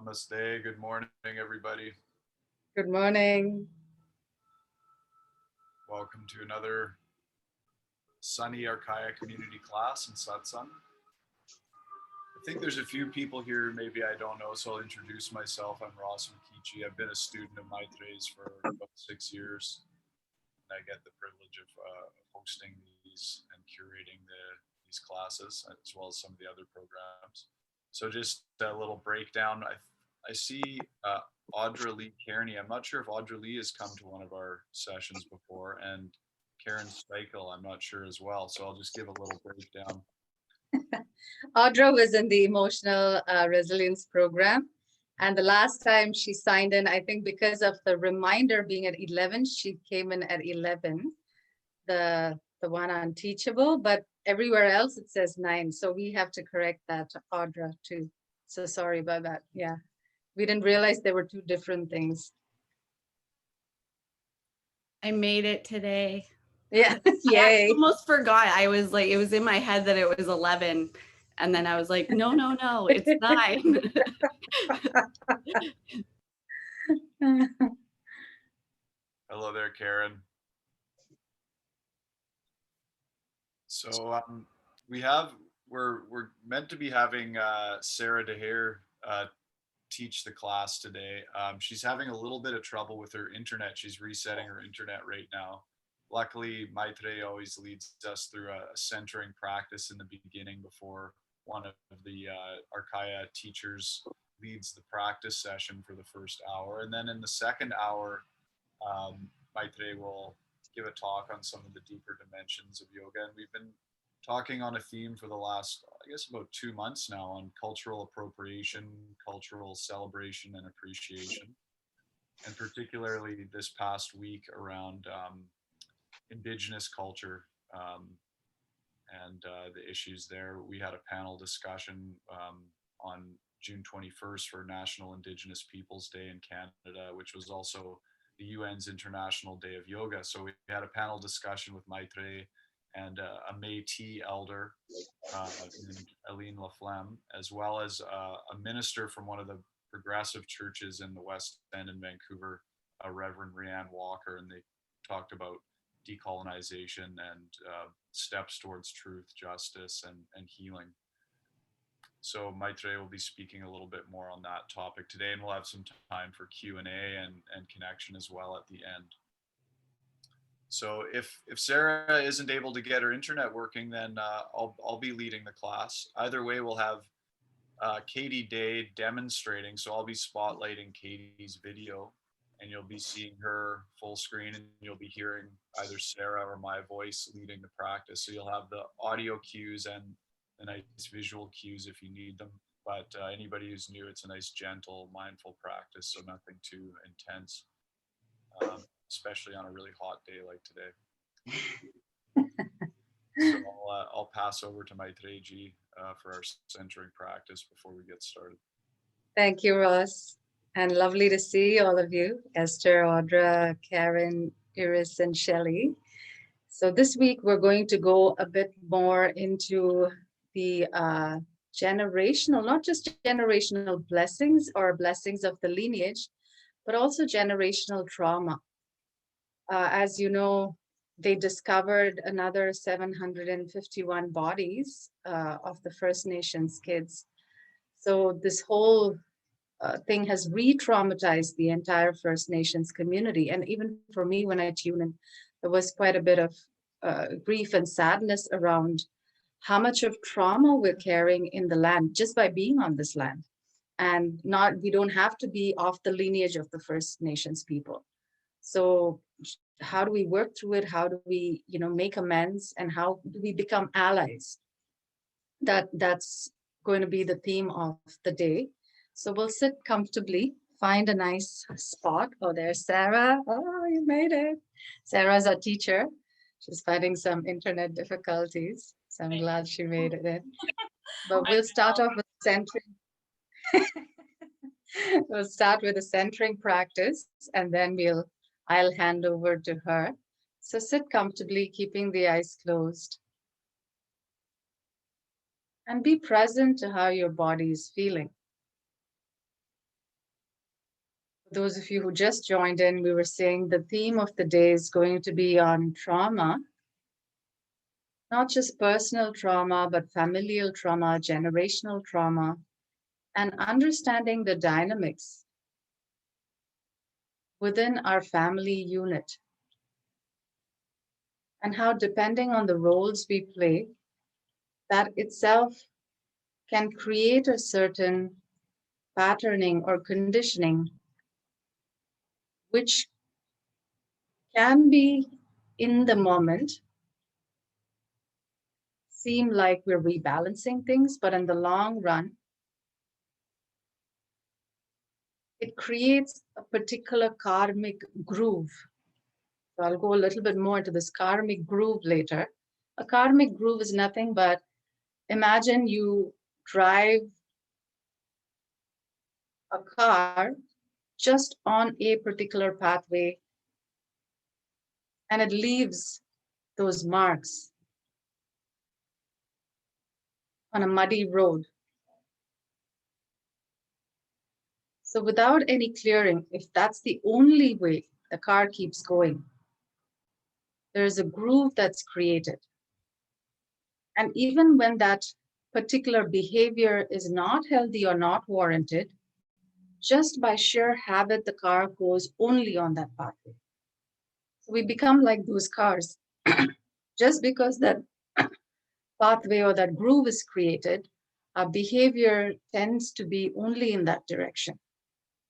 Namaste. Good morning, everybody. Good morning. Welcome to another sunny Arkaya Community Class in Satsangh. I think there's a few people here maybe I don't know, so I'll introduce myself. I'm Ross Mkichi. I've been a student of Maitrey's for about 6 years. I get the privilege of hosting these and curating these classes, as well as some of the other programs. So just a little breakdown. I see Audra Lee Kearney. I'm not sure if Audra Lee has come to one of our sessions before, and Karen Steichel, I'm not sure as well. So I'll just give a little breakdown. Audra was in the emotional resilience program. And the last time she signed in, I think because of the reminder being at 11, she came in at 11, the one on teachable, but everywhere else it says 9. So we have to correct that, Audra, too. So sorry about that. Yeah. We didn't realize there were two different things. I made it today. Yeah. Yay. I almost forgot. I was like, it was in my head that it was 11. And then I was like, no, it's 9. Hello there, Karen. So we're meant to be having Sara teach the class today. She's having a little bit of trouble with her internet. She's resetting her internet right now. Luckily, Maitrey always leads us through a centering practice in the beginning before one of the Arkaya teachers leads the practice session for the first hour. And then in the second hour, Maitrey will give a talk on some of the deeper dimensions of yoga. And we've been talking on a theme for the last, I guess, about 2 months now on cultural appropriation, cultural celebration and appreciation. And particularly this past week around Indigenous culture and the issues there. We had a panel discussion on June 21st for National Indigenous Peoples Day in Canada, which was also the UN's International Day of Yoga. So we had a panel discussion with Maitrey and a Métis elder, Aline Laflamme, as well as a minister from one of the progressive churches in the West End in Vancouver, Reverend Rianne Walker, and they talked about decolonization and steps towards truth, justice, and healing. So Maitrey will be speaking a little bit more on that topic today, and we'll have some time for Q&A and connection as well at the end. So if Sara isn't able to get her internet working, then I'll be leading the class. Either way, we'll have Katie Day demonstrating. So I'll be spotlighting Katie's video, and you'll be seeing her full screen, and you'll be hearing either Sara or my voice leading the practice. So you'll have the audio cues and the nice visual cues if you need them. But anybody who's new, it's a nice, gentle, mindful practice, so nothing too intense, especially on a really hot day like today. So I'll pass over to Maitreyi for our centering practice before we get started. Thank you, Ross. And lovely to see all of you, Esther, Audra, Karen, Iris, and Shelley. So this week, we're going to go a bit more into the generational, not just generational blessings or blessings of the lineage, but also generational trauma. As you know, they discovered another 751 bodies of the First Nations kids. So this whole thing has re-traumatized the entire First Nations community. And even for me, when I tune in, there was quite a bit of grief and sadness around how much of trauma we're carrying in the land just by being on this land. And we don't have to be of the lineage of the First Nations people. So how do we work through it? How do we, make amends? And how do we become allies? That's going to be the theme of the day. So we'll sit comfortably, find a nice spot. Oh, there's Sara. Oh, you made it. Sara's our teacher. She's finding some internet difficulties. So I'm glad she made it in. But we'll start off with centering. We'll start with a centering practice, and then I'll hand over to her. So sit comfortably, keeping the eyes closed. And be present to how your body is feeling. Those of you who just joined in, we were saying the theme of the day is going to be on trauma, not just personal trauma, but familial trauma, generational trauma, and understanding the dynamics within our family unit and how, depending on the roles we play, that itself can create a certain patterning or conditioning, which can be in the moment seem like we're rebalancing things, but in the long run, it creates a particular karmic groove. So I'll go a little bit more into this karmic groove later. A karmic groove is nothing but, imagine you drive a car just on a particular pathway and it leaves those marks on a muddy road. So without any clearing, if that's the only way the car keeps going, there's a groove that's created. And even when that particular behavior is not healthy or not warranted, just by sheer habit, the car goes only on that pathway. So we become like those cars. Just because that pathway or that groove is created, our behavior tends to be only in that direction.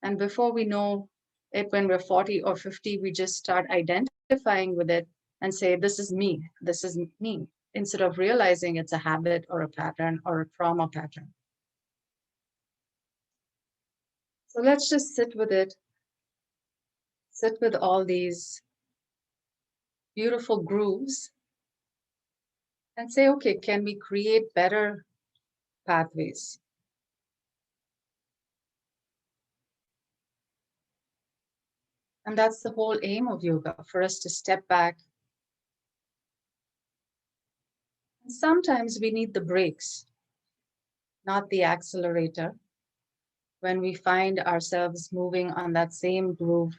And before we know it, when we're 40 or 50, we just start identifying with it and say, this is me, instead of realizing it's a habit or a pattern or a trauma pattern. So let's just sit with it, sit with all these beautiful grooves and say, okay, can we create better pathways? And that's the whole aim of yoga, for us to step back. And sometimes we need the brakes, not the accelerator, when we find ourselves moving on that same groove,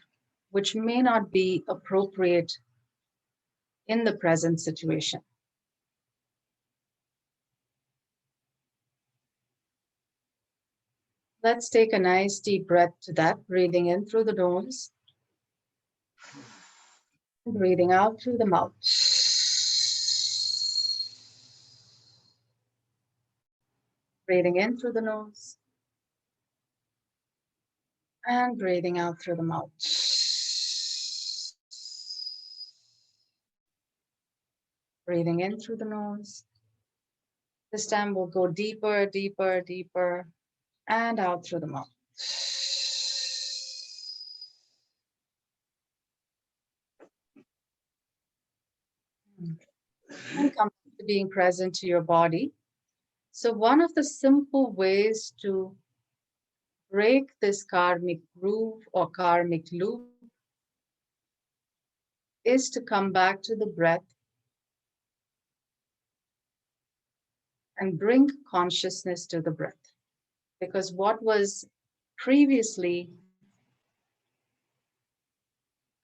which may not be appropriate in the present situation. Let's take a nice deep breath to that, breathing in through the nose, breathing out through the mouth. Breathing in through the nose and breathing out through the mouth. Breathing in through the nose. This time we'll go deeper, deeper, deeper, and out through the mouth. And come to being present to your body. So one of the simple ways to break this karmic groove or karmic loop is to come back to the breath and bring consciousness to the breath. Because what was previously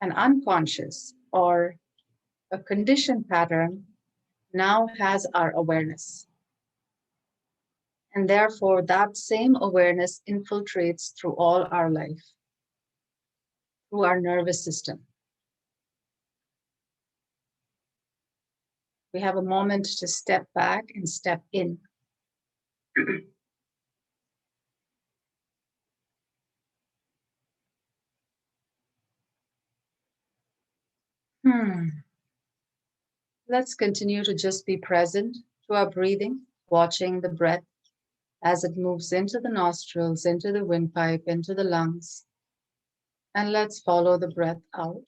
an unconscious or a conditioned pattern now has our awareness. And therefore, that same awareness infiltrates through all our life, through our nervous system. We have a moment to step back and step in. Let's continue to just be present to our breathing, watching the breath as it moves into the nostrils, into the windpipe, into the lungs. And let's follow the breath out.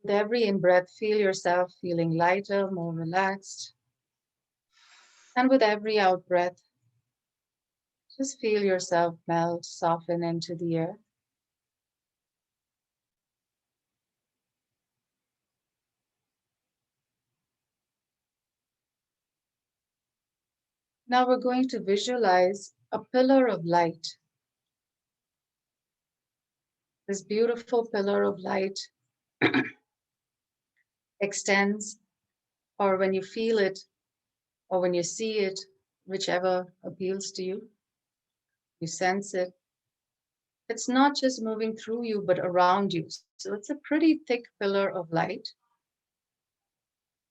With every in-breath, feel yourself feeling lighter, more relaxed. And with every out-breath, just feel yourself melt, soften into the earth. Now we're going to visualize a pillar of light. This beautiful pillar of light extends, or when you feel it, or when you see it, whichever appeals to you, you sense it. It's not just moving through you, but around you. So it's a pretty thick pillar of light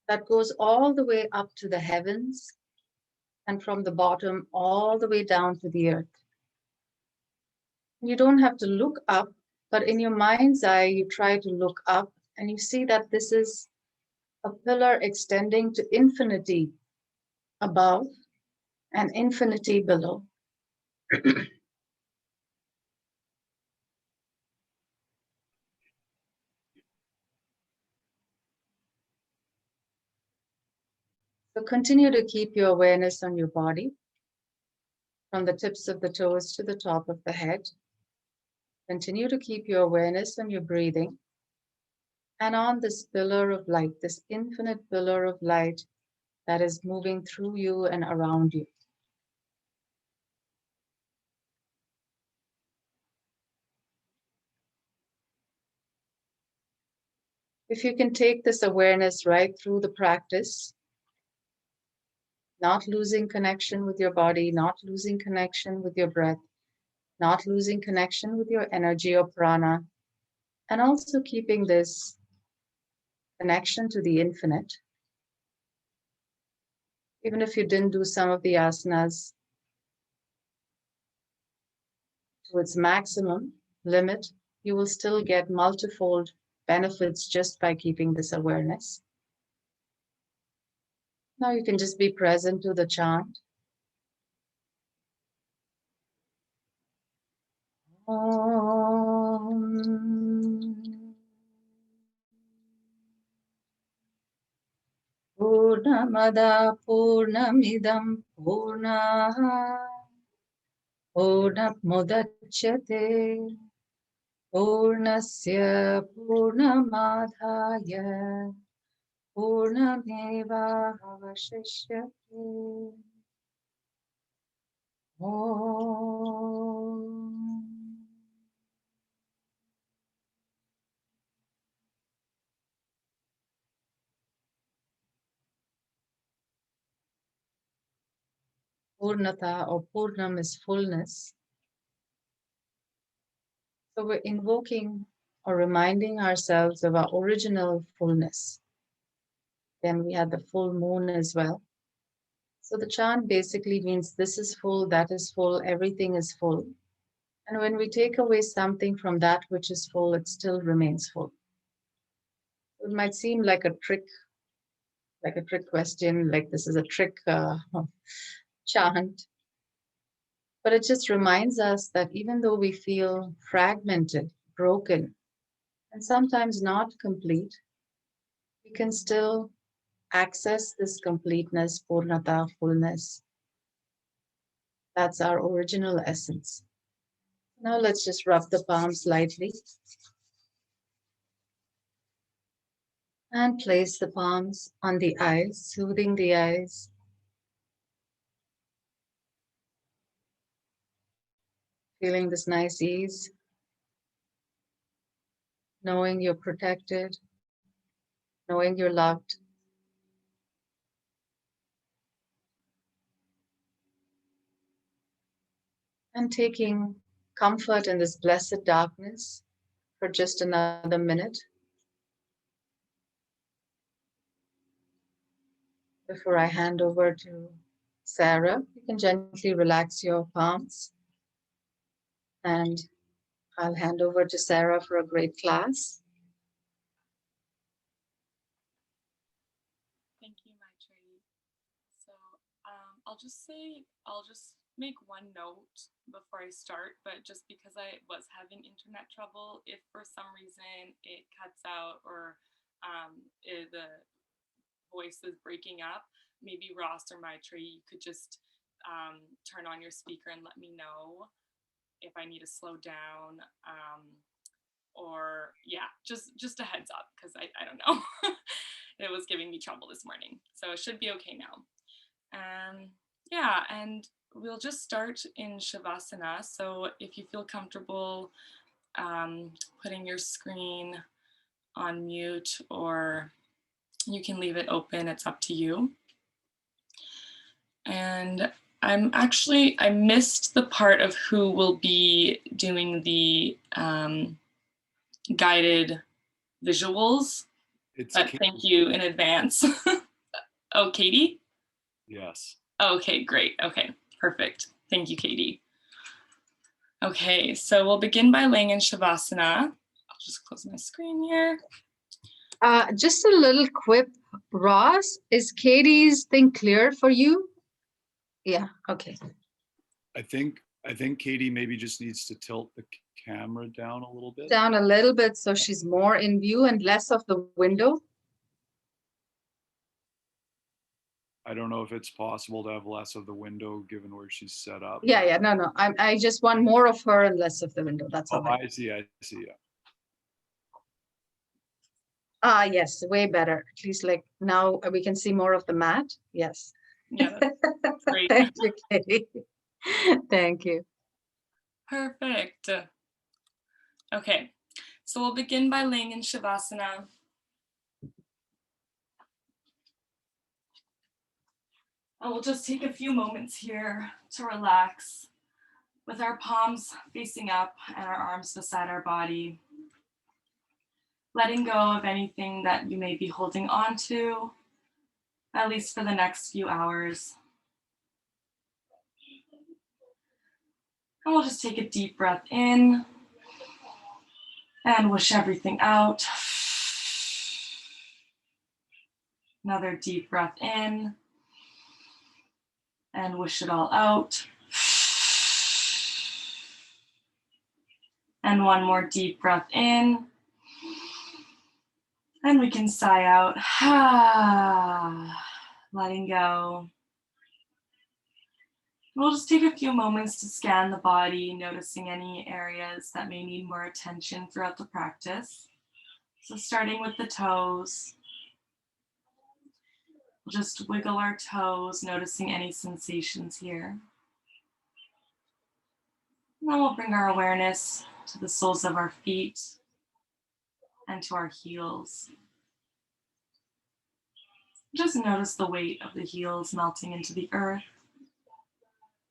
that goes all the way up to the heavens and from the bottom all the way down to the earth. You don't have to look up, but in your mind's eye, you try to look up and you see that this is a pillar extending to infinity above and infinity below. So continue to keep your awareness on your body, from the tips of the toes to the top of the head. Continue to keep your awareness on your breathing and on this pillar of light, this infinite pillar of light that is moving through you and around you. If you can take this awareness right through the practice, not losing connection with your body, not losing connection with your breath, not losing connection with your energy or prana, and also keeping this connection to the infinite. Even if you didn't do some of the asanas to its maximum limit, you will still get multifold benefits just by keeping this awareness. Now you can just be present to the chant. Purnamada Purnamidam Purnaha Purnamudachyate Purnasya Purnamadhaya Purnameva Avashishyate. Om. Purnata or Purnam is fullness. So we're invoking or reminding ourselves of our original fullness. Then we had the full moon as well. So the chant basically means this is full, that is full, everything is full. And when we take away something from that which is full, it still remains full. It might seem like a trick question, like this is a trick chant. But it just reminds us that even though we feel fragmented, broken, and sometimes not complete, we can still access this completeness, purnata, fullness. That's our original essence. Now let's just rub the palms lightly and place the palms on the eyes, soothing the eyes. Feeling this nice ease, knowing you're protected, knowing you're loved. And taking comfort in this blessed darkness for just another minute before I hand over to Sara. You can gently relax your palms and I'll hand over to Sara for a great class. Thank you, Maitrey. So I'll just make one note before I start, but just because I was having internet trouble, if for some reason it cuts out or the voice is breaking up, maybe Ross or Maitrey, you could just turn on your speaker and let me know if I need to slow down, or yeah, just a heads up, because I don't know. It was giving me trouble this morning, so it should be okay now. Yeah, and we'll just start in Shavasana. So if you feel comfortable putting your screen on mute, or you can leave it open, it's up to you. And I missed the part of who will be doing the guided visuals, but thank you in advance. Oh, Katie? Yes. Okay, great. Okay, perfect. Thank you, Katie. Okay, so we'll begin by laying in Shavasana. I'll just close my screen here. Just a little quip, Ross, is Katie's thing clear for you? Yeah, okay. I think Katie maybe just needs to tilt the camera down a little bit. Down a little bit so she's more in view and less of the window. I don't know if it's possible to have less of the window given where she's set up. Yeah, no. I just want more of her and less of the window. That's all. I see. Yeah. Yes, way better. At least like now we can see more of the mat. Yes. Yeah, that's great. Thank you, Katie. Thank you. Perfect. Okay, so we'll begin by laying in Shavasana. And we'll just take a few moments here to relax with our palms facing up and our arms beside our body. Letting go of anything that you may be holding on to, at least for the next few hours. And we'll just take a deep breath in and wish everything out. Another deep breath in and wish it all out. And one more deep breath in. And we can sigh out, letting go. We'll just take a few moments to scan the body, noticing any areas that may need more attention throughout the practice. So starting with the toes, we'll just wiggle our toes, noticing any sensations here. And then we'll bring our awareness to the soles of our feet and to our heels. Just notice the weight of the heels melting into the earth,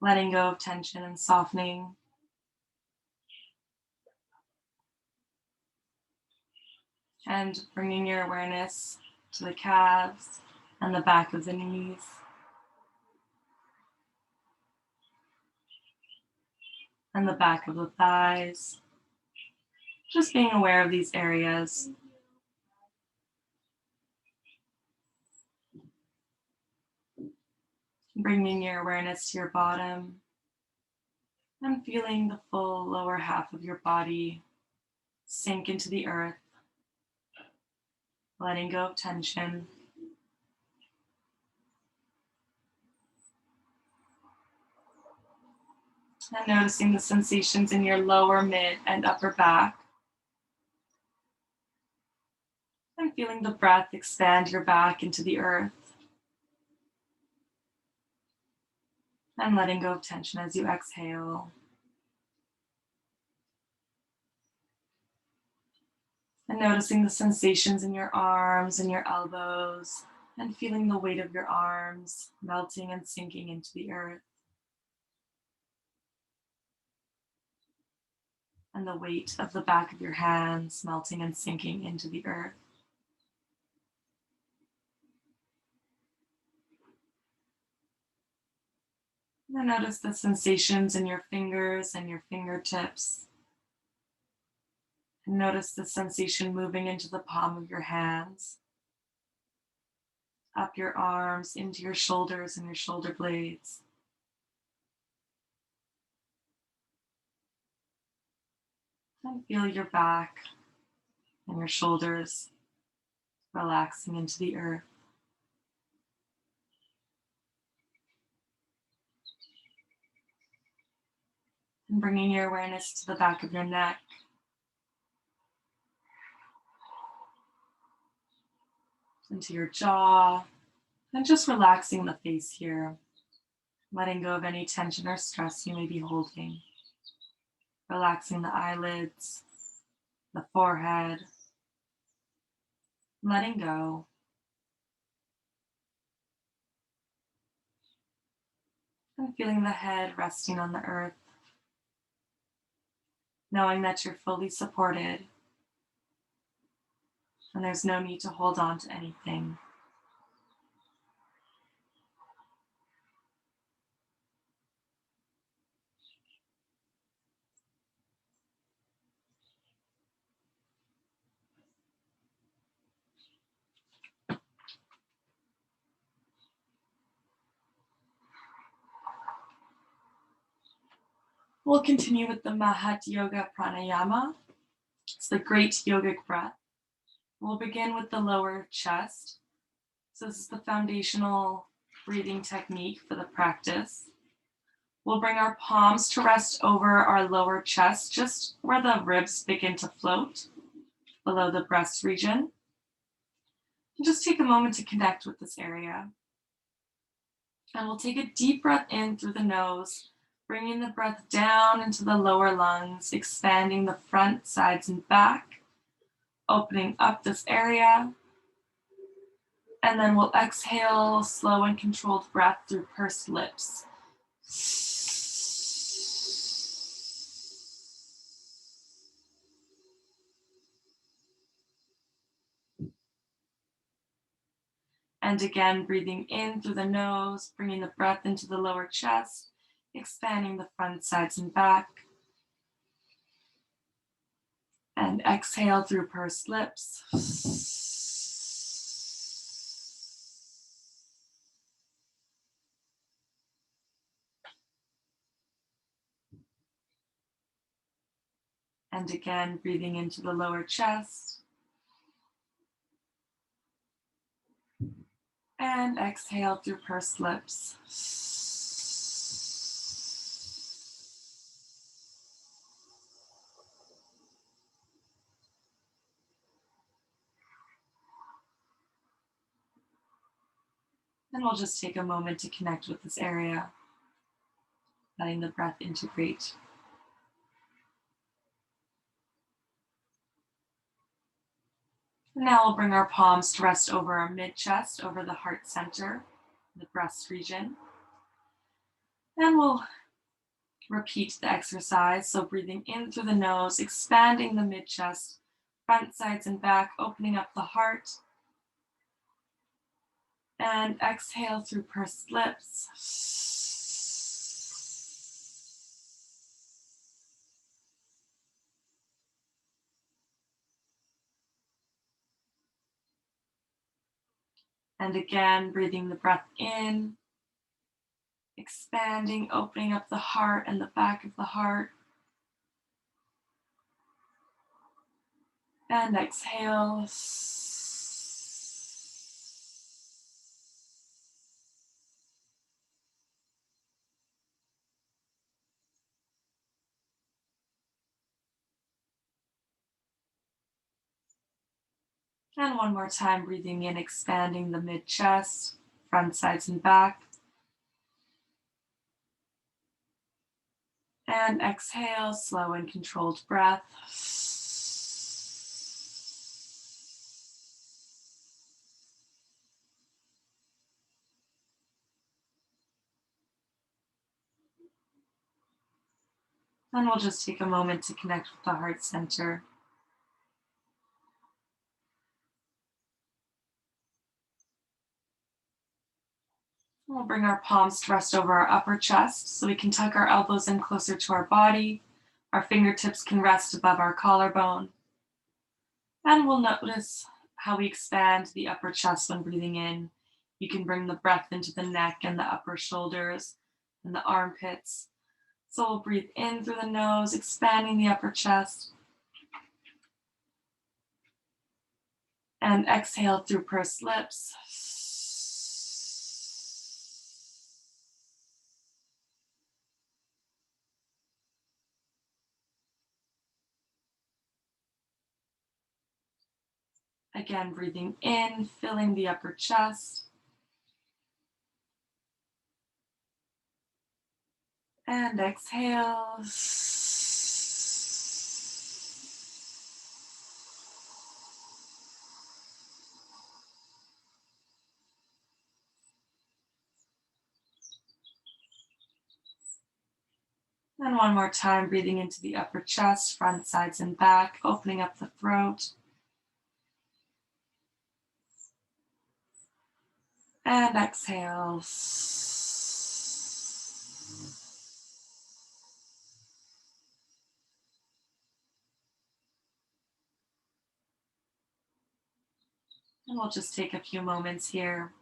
letting go of tension and softening. And bringing your awareness to the calves and the back of the knees. And the back of the thighs. Just being aware of these areas. Bringing your awareness to your bottom and feeling the full lower half of your body sink into the earth, letting go of tension. And noticing the sensations in your lower, mid, and upper back. And feeling the breath expand your back into the earth. And letting go of tension as you exhale. And noticing the sensations in your arms and your elbows, and feeling the weight of your arms melting and sinking into the earth. And the weight of the back of your hands melting and sinking into the earth. And notice the sensations in your fingers and your fingertips. And notice the sensation moving into the palm of your hands, up your arms, into your shoulders and your shoulder blades. And feel your back and your shoulders relaxing into the earth. And bringing your awareness to the back of your neck. Into your jaw. And just relaxing the face here. letting go of any tension or stress you may be holding, relaxing the eyelids, the forehead, letting go. And feeling the head resting on the earth, knowing that you're fully supported and there's no need to hold on to anything. We'll continue with the Mahat Yoga Pranayama. It's the great yogic breath. We'll begin with the lower chest. So this is the foundational breathing technique for the practice. We'll bring our palms to rest over our lower chest, just where the ribs begin to float, below the breast region. And just take a moment to connect with this area. And we'll take a deep breath in through the nose, bringing the breath down into the lower lungs, expanding the front, sides, and back, opening up this area. And then we'll exhale, slow and controlled breath through pursed lips. And again, breathing in through the nose, bringing the breath into the lower chest, expanding the front, sides, and back. And exhale through pursed lips. And again, breathing into the lower chest. And exhale through pursed lips. Then we'll just take a moment to connect with this area, letting the breath integrate. And now we'll bring our palms to rest over our mid-chest, over the heart center, the breast region. And we'll repeat the exercise. So breathing in through the nose, expanding the mid-chest, front, sides, and back, opening up the heart. And exhale through pursed lips. And again, breathing the breath in, expanding, opening up the heart and the back of the heart. And exhale. And one more time, breathing in, expanding the mid-chest, front, sides, and back. And exhale, slow and controlled breath. And we'll just take a moment to connect with the heart center. We'll bring our palms to rest over our upper chest so we can tuck our elbows in closer to our body. Our fingertips can rest above our collarbone. And we'll notice how we expand the upper chest when breathing in. You can bring the breath into the neck and the upper shoulders and the armpits. So we'll breathe in through the nose, expanding the upper chest. And exhale through pursed lips. Again, breathing in, filling the upper chest. And exhale. And one more time, breathing into the upper chest, front, sides, and back, opening up the throat. And exhale. And we'll just take a few moments here.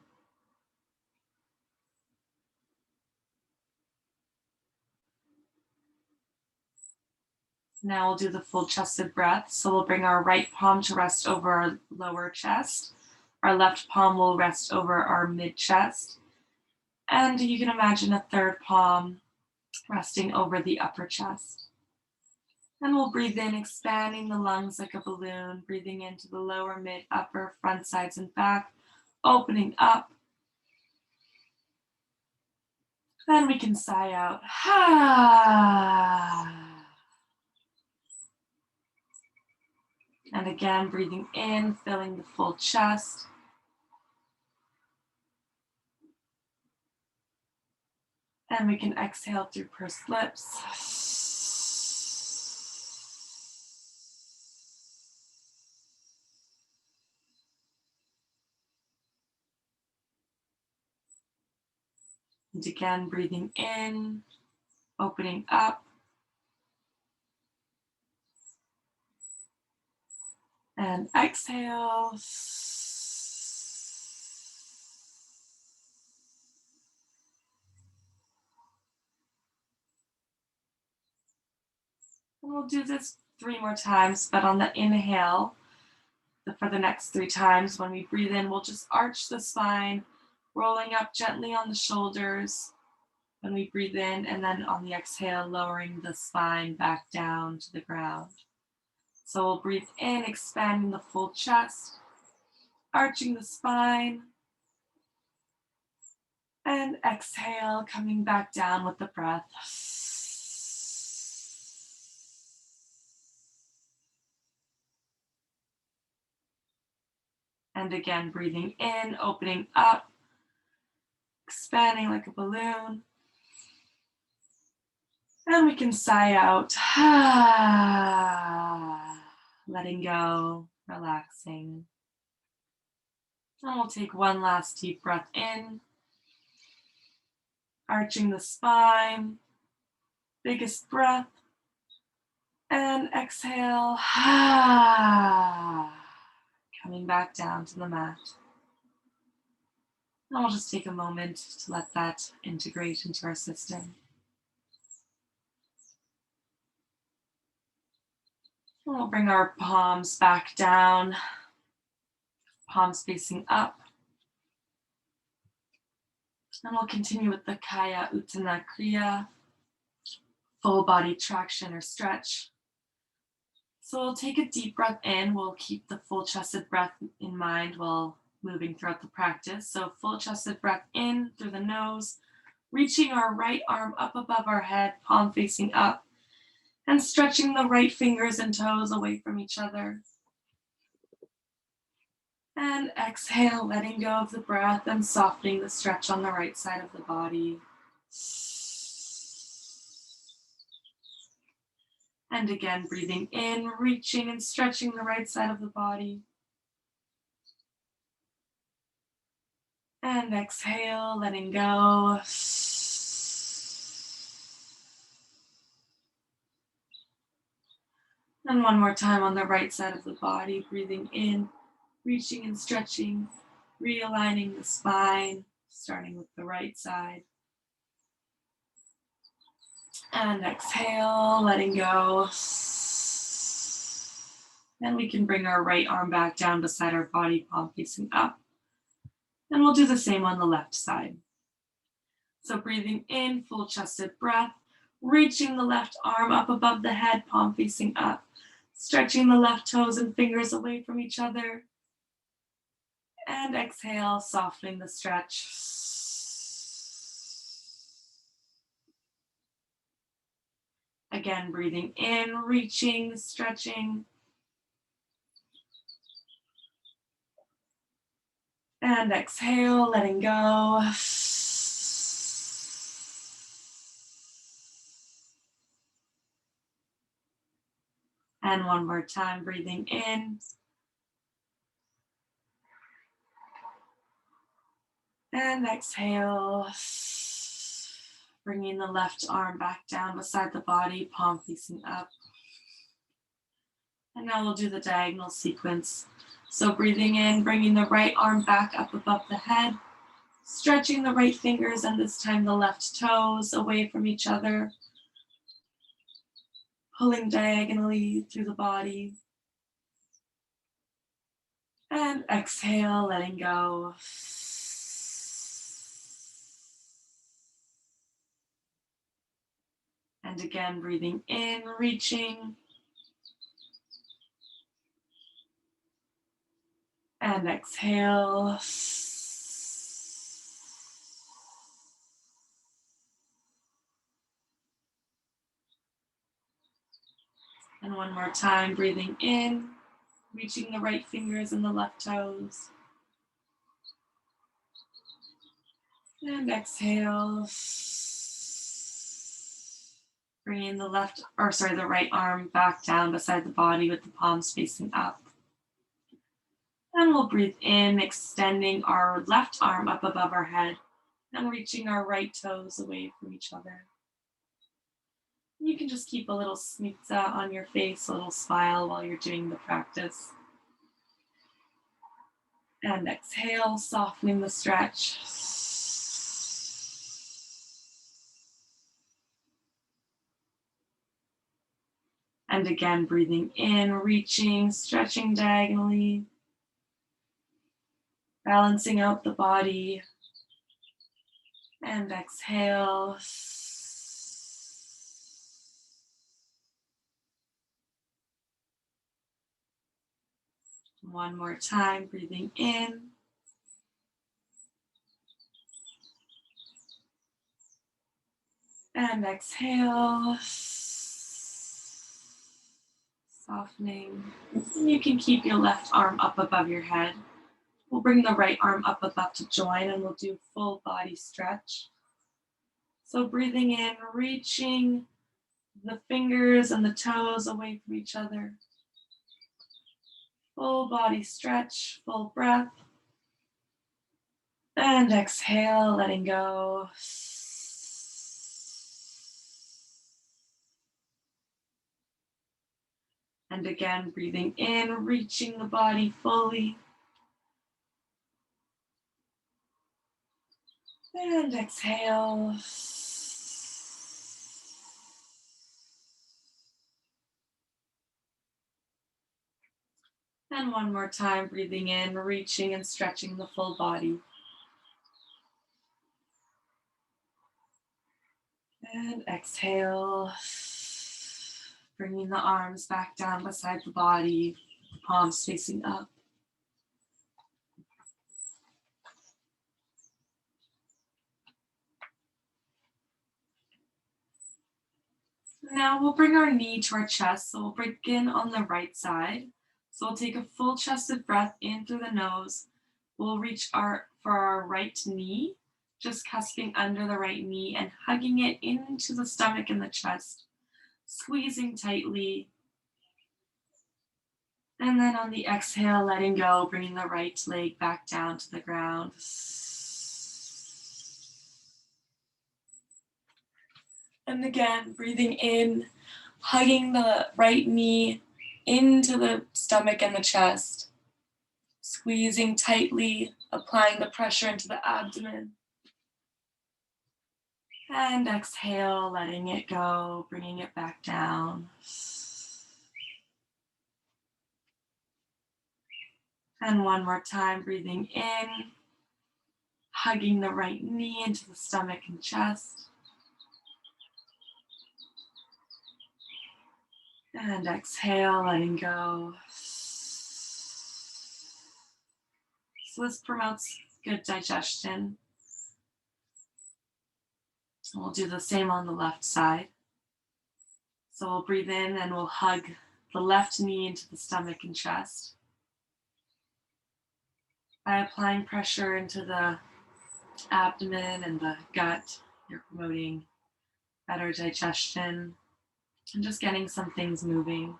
Now we'll do the full chested breath. So we'll bring our right palm to rest over our lower chest. Our left palm will rest over our mid chest. And you can imagine a third palm resting over the upper chest. And we'll breathe in, expanding the lungs like a balloon, breathing into the lower, mid, upper, front, sides, and back, opening up. Then we can sigh out. And again, breathing in, filling the full chest. And we can exhale through pursed lips. And again, breathing in, opening up. And exhale. And we'll do this 3 more times, but on the inhale, for the next 3 times, when we breathe in, we'll just arch the spine, rolling up gently on the shoulders when we breathe in, and then on the exhale, lowering the spine back down to the ground. So we'll breathe in, expanding the full chest, arching the spine, and exhale, coming back down with the breath. And again, breathing in, opening up, expanding like a balloon. And we can sigh out, letting go, relaxing. And we'll take one last deep breath in, arching the spine, biggest breath, and exhale, coming back down to the mat. And we'll just take a moment to let that integrate into our system. And we'll bring our palms back down, palms facing up. And we'll continue with the Kaya Uttana Kriya, full body traction or stretch. So we'll take a deep breath in. We'll keep the full chested breath in mind while moving throughout the practice. So full chested breath in through the nose, reaching our right arm up above our head, palm facing up, and stretching the right fingers and toes away from each other. And exhale, letting go of the breath and softening the stretch on the right side of the body. And again, breathing in, reaching and stretching the right side of the body. And exhale, letting go. And one more time on the right side of the body, breathing in, reaching and stretching, realigning the spine, starting with the right side. And exhale, letting go. Then we can bring our right arm back down beside our body, palm facing up. And we'll do the same on the left side. So breathing in, full chested breath, reaching the left arm up above the head, palm facing up, stretching the left toes and fingers away from each other. And exhale, softening the stretch. Again, breathing in, reaching, stretching. And exhale, letting go. And one more time, breathing in. And exhale. Bringing the left arm back down beside the body, palm facing up. And now we'll do the diagonal sequence. So breathing in, bringing the right arm back up above the head, stretching the right fingers and this time the left toes away from each other, pulling diagonally through the body. And exhale, letting go. And again, breathing in, reaching. And exhale. And one more time, breathing in, reaching the right fingers and the left toes. And exhale. Bringing the right arm back down beside the body with the palms facing up. And we'll breathe in, extending our left arm up above our head and reaching our right toes away from each other. You can just keep a little smitta on your face, a little smile while you're doing the practice. And exhale, softening the stretch. And again, breathing in, reaching, stretching diagonally, balancing out the body. And exhale. One more time, breathing in. And exhale. Softening. And you can keep your left arm up above your head. We'll bring the right arm up above to join and we'll do full body stretch. So breathing in, reaching the fingers and the toes away from each other. Full body stretch, full breath. And exhale, letting go. And again, breathing in, reaching the body fully. And exhale. And one more time, breathing in, reaching and stretching the full body. And exhale. Bringing the arms back down beside the body, the palms facing up. Now we'll bring our knee to our chest. So we'll begin on the right side. So we'll take a full chested breath in through the nose. We'll reach for our right knee, just cusping under the right knee and hugging it into the stomach and the chest, squeezing tightly. And then on the exhale, letting go, bringing the right leg back down to the ground. And again, breathing in, hugging the right knee into the stomach and the chest, squeezing tightly, applying the pressure into the abdomen. And exhale, letting it go, bringing it back down. And one more time, breathing in, hugging the right knee into the stomach and chest. And exhale, letting go. So this promotes good digestion. And we'll do the same on the left side. So we'll breathe in and we'll hug the left knee into the stomach and chest. By applying pressure into the abdomen and the gut, you're promoting better digestion and just getting some things moving.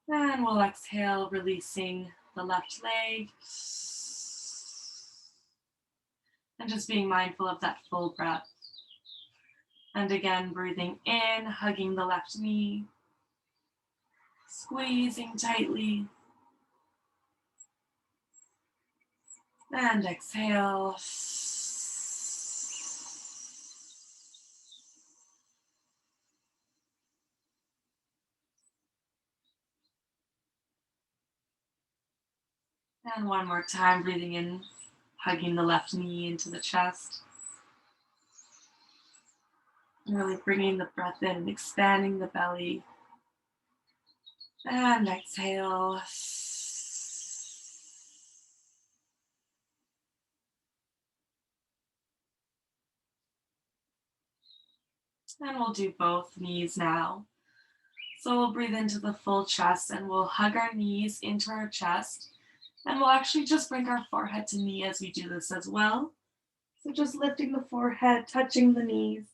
And we'll exhale, releasing the left leg. And just being mindful of that full breath. And again, breathing in, hugging the left knee, squeezing tightly. And exhale. And one more time, breathing in, hugging the left knee into the chest. And really bringing the breath in and expanding the belly. And exhale. And we'll do both knees now. So we'll breathe into the full chest and we'll hug our knees into our chest. And we'll actually just bring our forehead to knee as we do this as well. So just lifting the forehead, touching the knees,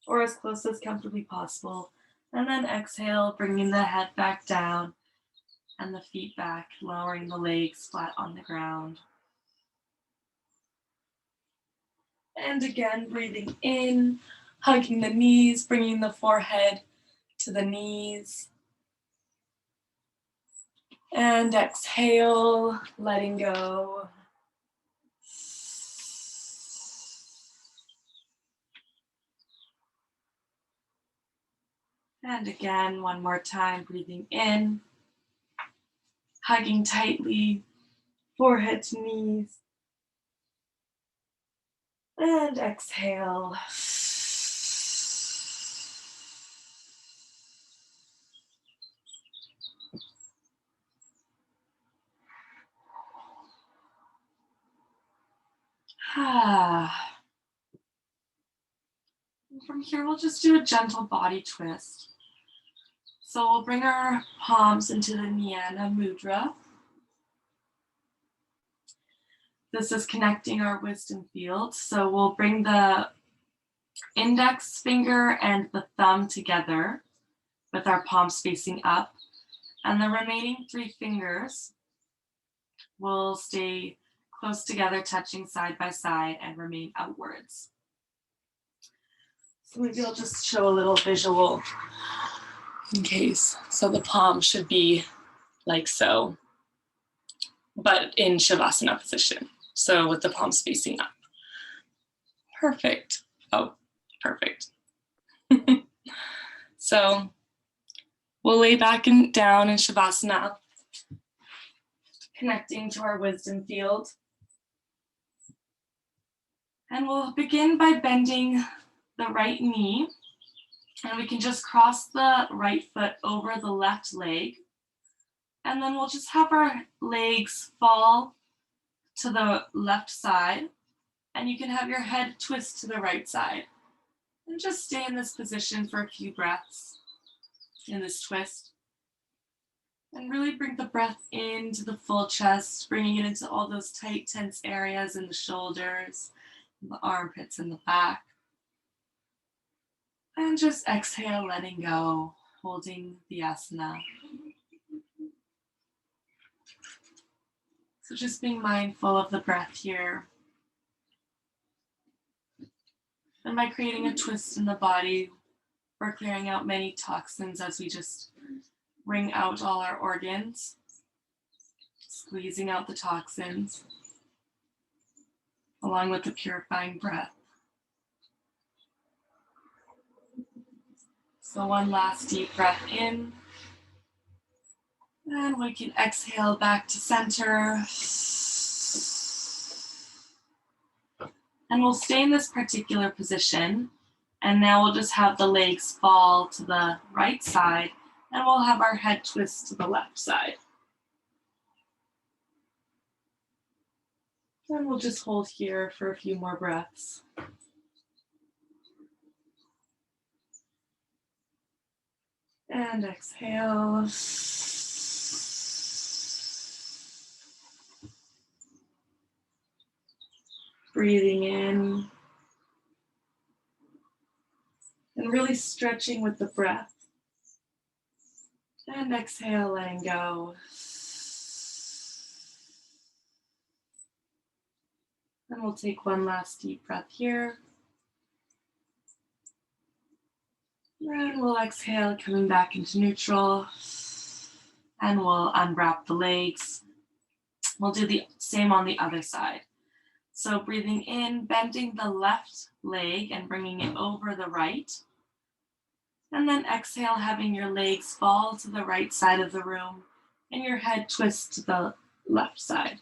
or as close as comfortably possible. And then exhale, bringing the head back down and the feet back, lowering the legs flat on the ground. And again, breathing in, hugging the knees, bringing the forehead to the knees. And exhale, letting go. And again, one more time, breathing in, hugging tightly, forehead to knees. And exhale. From here, we'll just do a gentle body twist. So we'll bring our palms into the Neander Mudra. This is connecting our wisdom field. So we'll bring the index finger and the thumb together with our palms facing up. And the remaining 3 fingers will stay close together, touching side by side and remain outwards. So maybe I'll just show a little visual in case. So the palm should be like so, but in Shavasana position. So with the palms facing up. Perfect. Oh, perfect. So we'll lay back and down in Shavasana, connecting to our wisdom field. And we'll begin by bending the right knee. And we can just cross the right foot over the left leg. And then we'll just have our legs fall to the left side. And you can have your head twist to the right side. And just stay in this position for a few breaths in this twist. And really bring the breath into the full chest, bringing it into all those tight, tense areas in the shoulders, the armpits, and the back. And just exhale, letting go, holding the asana. So just being mindful of the breath here. And by creating a twist in the body, we're clearing out many toxins as we just wring out all our organs, squeezing out the toxins, along with the purifying breath. So one last deep breath in. And we can exhale back to center. And we'll stay in this particular position. And now we'll just have the legs fall to the right side. And we'll have our head twist to the left side. And we'll just hold here for a few more breaths. And exhale. Breathing in. And really stretching with the breath. And exhale, letting go. And we'll take one last deep breath here. And we'll exhale, coming back into neutral. And we'll unwrap the legs. We'll do the same on the other side. So breathing in, bending the left leg and bringing it over the right. And then exhale, having your legs fall to the right side of the room and your head twist to the left side.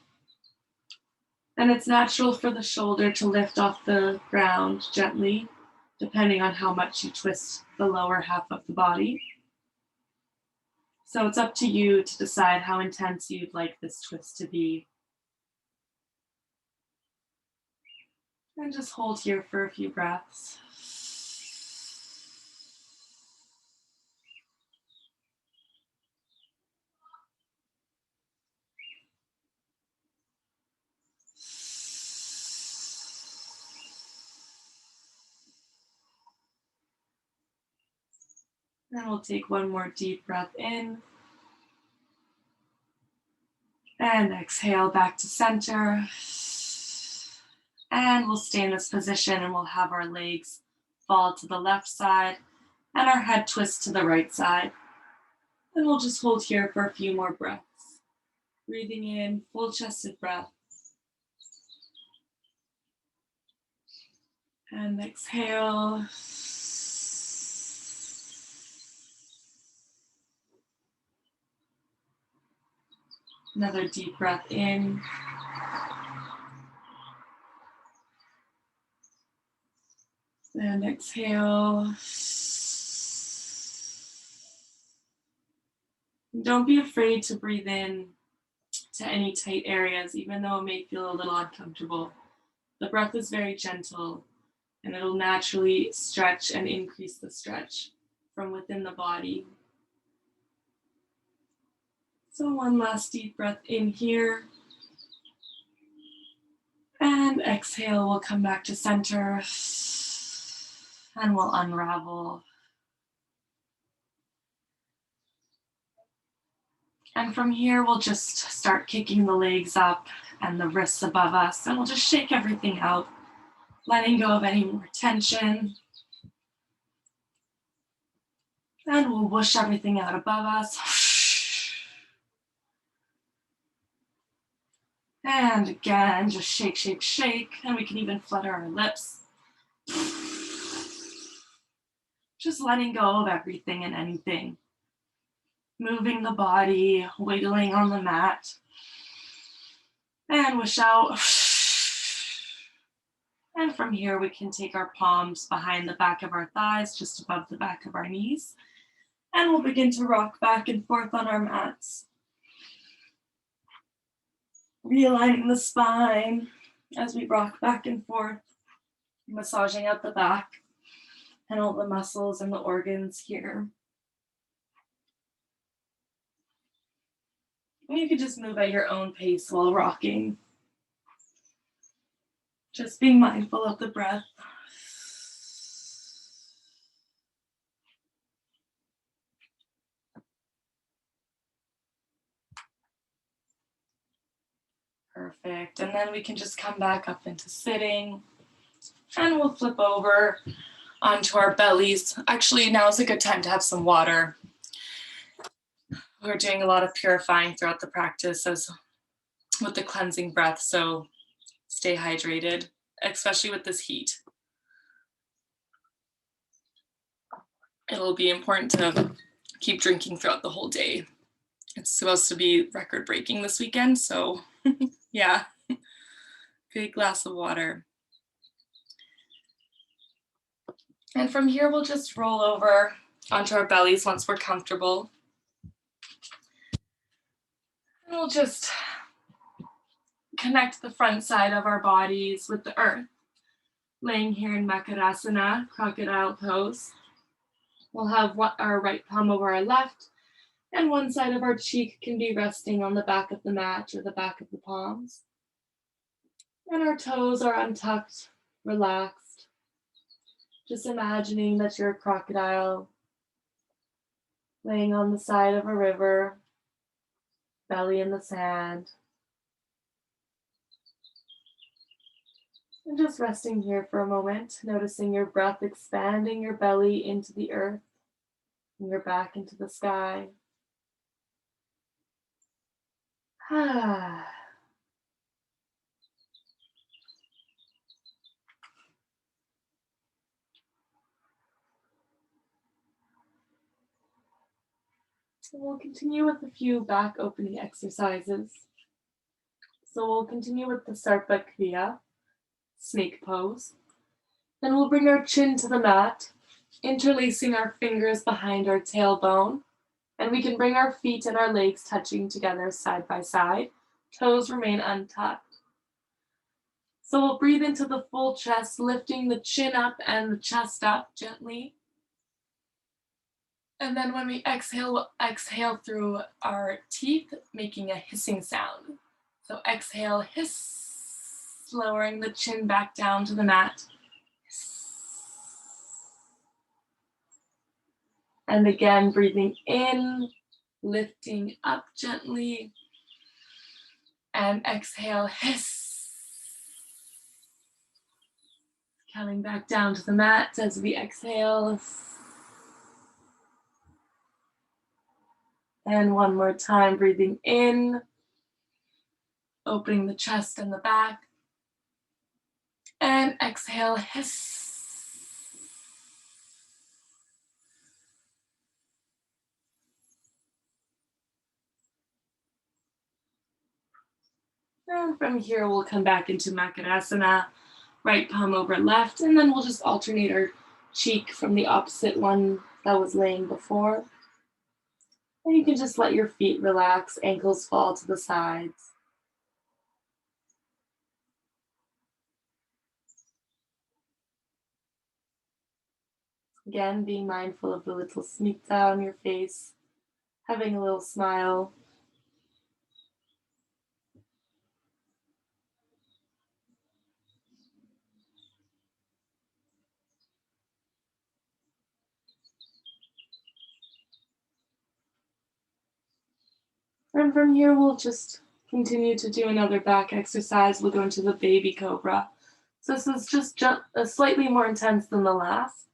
And it's natural for the shoulder to lift off the ground gently, depending on how much you twist the lower half of the body. So it's up to you to decide how intense you'd like this twist to be. And just hold here for a few breaths. Then we'll take one more deep breath in. And exhale back to center. And we'll stay in this position and we'll have our legs fall to the left side and our head twist to the right side. And we'll just hold here for a few more breaths. Breathing in, full chested breath. And exhale. Another deep breath in. And exhale. Don't be afraid to breathe in to any tight areas, even though it may feel a little uncomfortable. The breath is very gentle and it'll naturally stretch and increase the stretch from within the body. So one last deep breath in here. And exhale, we'll come back to center and we'll unravel. And from here, we'll just start kicking the legs up and the wrists above us, and we'll just shake everything out, letting go of any more tension. And we'll whoosh everything out above us. And again, just shake, shake, shake. And we can even flutter our lips. Just letting go of everything and anything. Moving the body, wiggling on the mat. And whoosh out. And from here, we can take our palms behind the back of our thighs, just above the back of our knees. And we'll begin to rock back and forth on our mats. Realigning the spine as we rock back and forth, massaging out the back and all the muscles and the organs here. And you can just move at your own pace while rocking. Just being mindful of the breath. Perfect. And then we can just come back up into sitting. And we'll flip over onto our bellies. Actually, now is a good time to have some water. We're doing a lot of purifying throughout the practice as with the cleansing breath, so stay hydrated, especially with this heat. It'll be important to keep drinking throughout the whole day. It's supposed to be record-breaking this weekend, so yeah, big glass of water. And from here, we'll just roll over onto our bellies once we're comfortable. And we'll just connect the front side of our bodies with the earth. Laying here in Makarasana, crocodile pose. We'll have our right palm over our left, and one side of our cheek can be resting on the back of the mat or the back of the palms. And our toes are untucked, relaxed. Just imagining that you're a crocodile laying on the side of a river, belly in the sand. And just resting here for a moment, noticing your breath expanding your belly into the earth and your back into the sky. And we'll continue with a few back opening exercises. So we'll continue with the Sarpa Kriya, snake pose. Then we'll bring our chin to the mat, interlacing our fingers behind our tailbone. And we can bring our feet and our legs touching together side by side. Toes remain untucked. So we'll breathe into the full chest, lifting the chin up and the chest up gently. And then when we exhale, we'll exhale through our teeth, making a hissing sound. So exhale, hiss, lowering the chin back down to the mat. And again, breathing in, lifting up gently. And exhale, hiss. Coming back down to the mat as we exhale. And one more time, breathing in, opening the chest and the back. And exhale, hiss. And from here, we'll come back into Makarasana, right palm over left, and then we'll just alternate our cheek from the opposite one that was laying before. And you can just let your feet relax, ankles fall to the sides. Again, being mindful of the little smita on your face, having a little smile. And from here, we'll just continue to do another back exercise. We'll go into the Baby Cobra. So this is just slightly more intense than the last.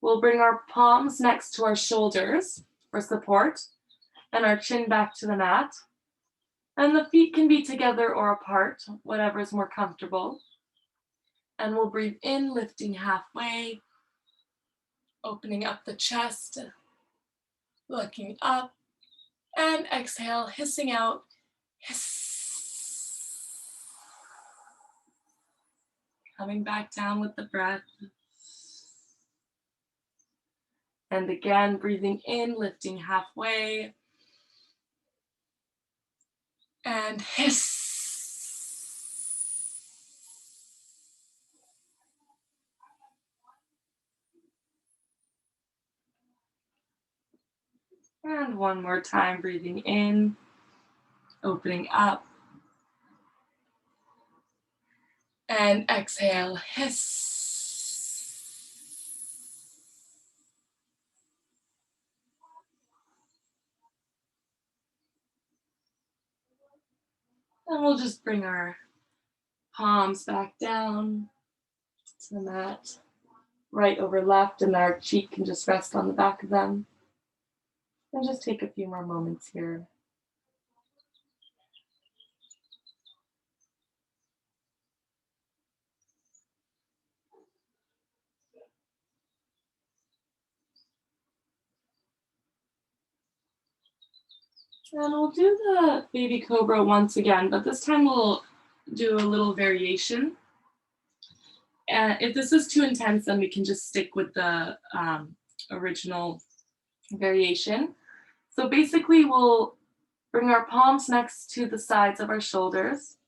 We'll bring our palms next to our shoulders for support and our chin back to the mat. And the feet can be together or apart, whatever is more comfortable. And we'll breathe in, lifting halfway, opening up the chest, looking up, and exhale, hissing out, hiss. Coming back down with the breath. And again, breathing in, lifting halfway. And hiss. And one more time, breathing in, opening up. And exhale, hiss. And we'll just bring our palms back down to the mat, right over left, and our cheek can just rest on the back of them. And just take a few more moments here. And we'll do the Baby Cobra once again, but this time we'll do a little variation. And if this is too intense, then we can just stick with the original variation. So basically, we'll bring our palms next to the sides of our shoulders,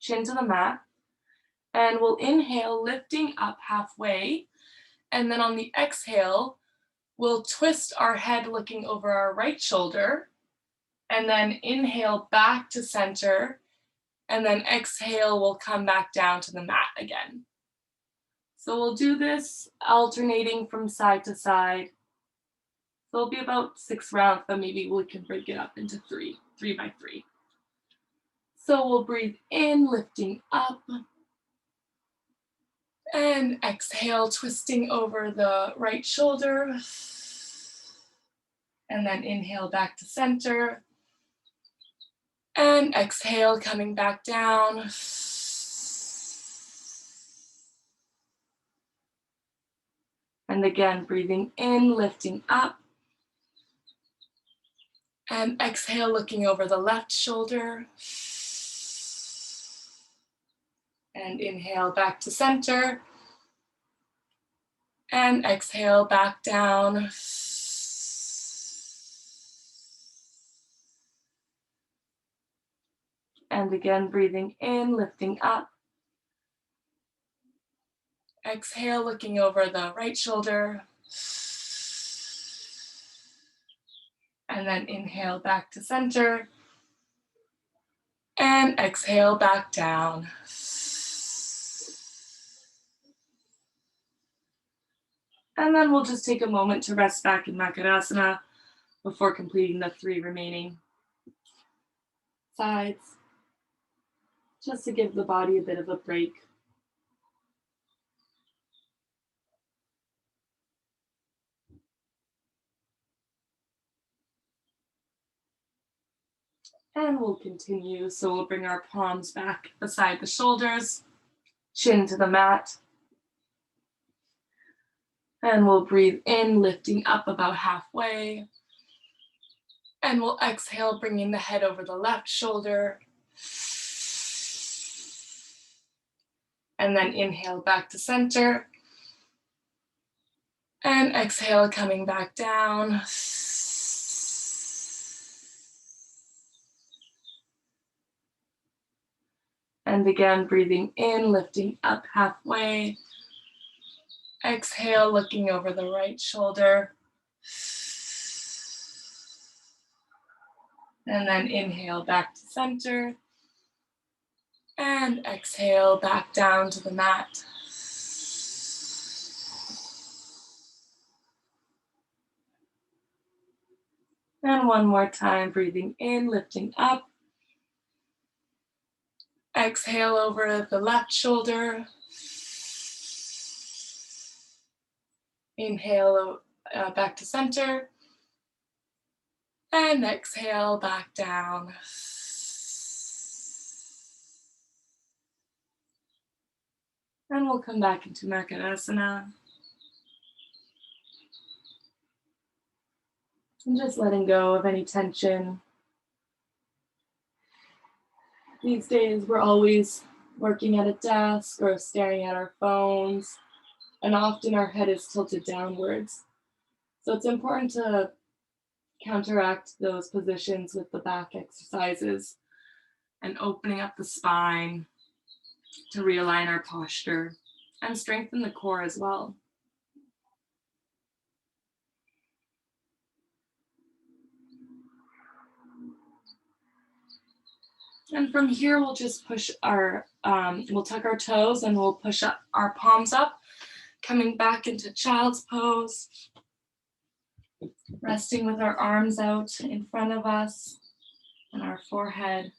chin to the mat, and we'll inhale, lifting up halfway. And then on the exhale, We'll twist our head looking over our right shoulder, and then inhale back to center, and then exhale, we'll come back down to the mat again. So we'll do this alternating from side to side. So it'll be about 6 rounds, but maybe we can break it up into three by 3. So we'll breathe in, lifting up, and exhale, twisting over the right shoulder, and then inhale back to center, and exhale, coming back down. And again, breathing in, lifting up, and exhale, looking over the left shoulder, and inhale back to center, and exhale back down. And again, breathing in, lifting up. Exhale, looking over the right shoulder. And then inhale back to center. And exhale back down. And then we'll just take a moment to rest back in Makarasana before completing the 3 remaining sides, just to give the body a bit of a break. And we'll continue. So we'll bring our palms back beside the shoulders, chin to the mat. And we'll breathe in, lifting up about halfway. And we'll exhale, bringing the head over the left shoulder. And then inhale back to center. And exhale, coming back down. And again, breathing in, lifting up halfway. Exhale, looking over the right shoulder. And then inhale back to center. And exhale back down to the mat. And one more time, breathing in, lifting up. Exhale over the left shoulder. Inhale back to center. And exhale back down. And we'll come back into Makarasana. And just letting go of any tension. These days, we're always working at a desk or staring at our phones, and often our head is tilted downwards. So it's important to counteract those positions with the back exercises and opening up the spine to realign our posture and strengthen the core as well. And from here, we'll just push we'll tuck our toes and we'll push up our palms up, coming back into child's pose, resting with our arms out in front of us and our forehead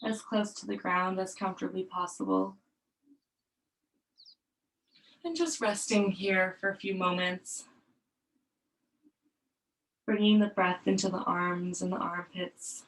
as close to the ground as comfortably possible. And just resting here for a few moments, bringing the breath into the arms and the armpits.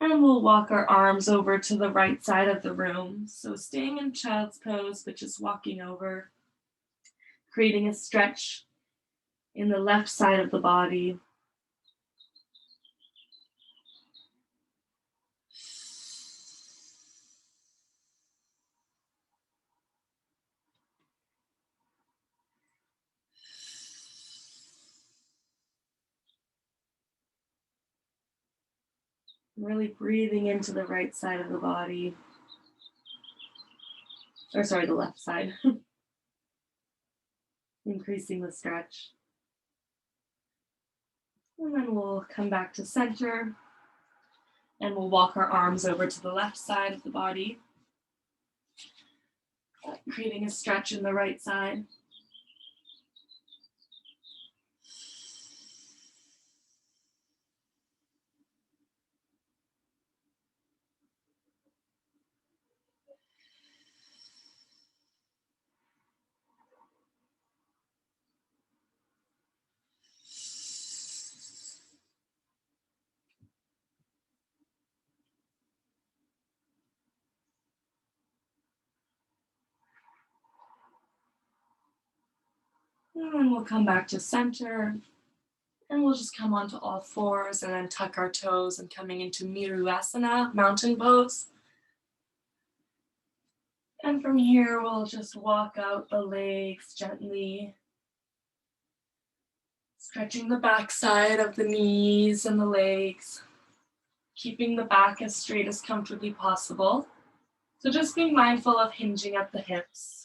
And we'll walk our arms over to the right side of the room. So staying in child's pose, but just walking over, creating a stretch in the left side of the body. Really breathing into the right side of the body. Or sorry, the left side. Increasing the stretch. And then we'll come back to center. And we'll walk our arms over to the left side of the body. Creating a stretch in the right side. And then we'll come back to center. And we'll just come onto all fours and then tuck our toes and coming into Mirasana, mountain pose. And from here, we'll just walk out the legs gently, stretching the back side of the knees and the legs, keeping the back as straight as comfortably possible. So just being mindful of hinging at the hips.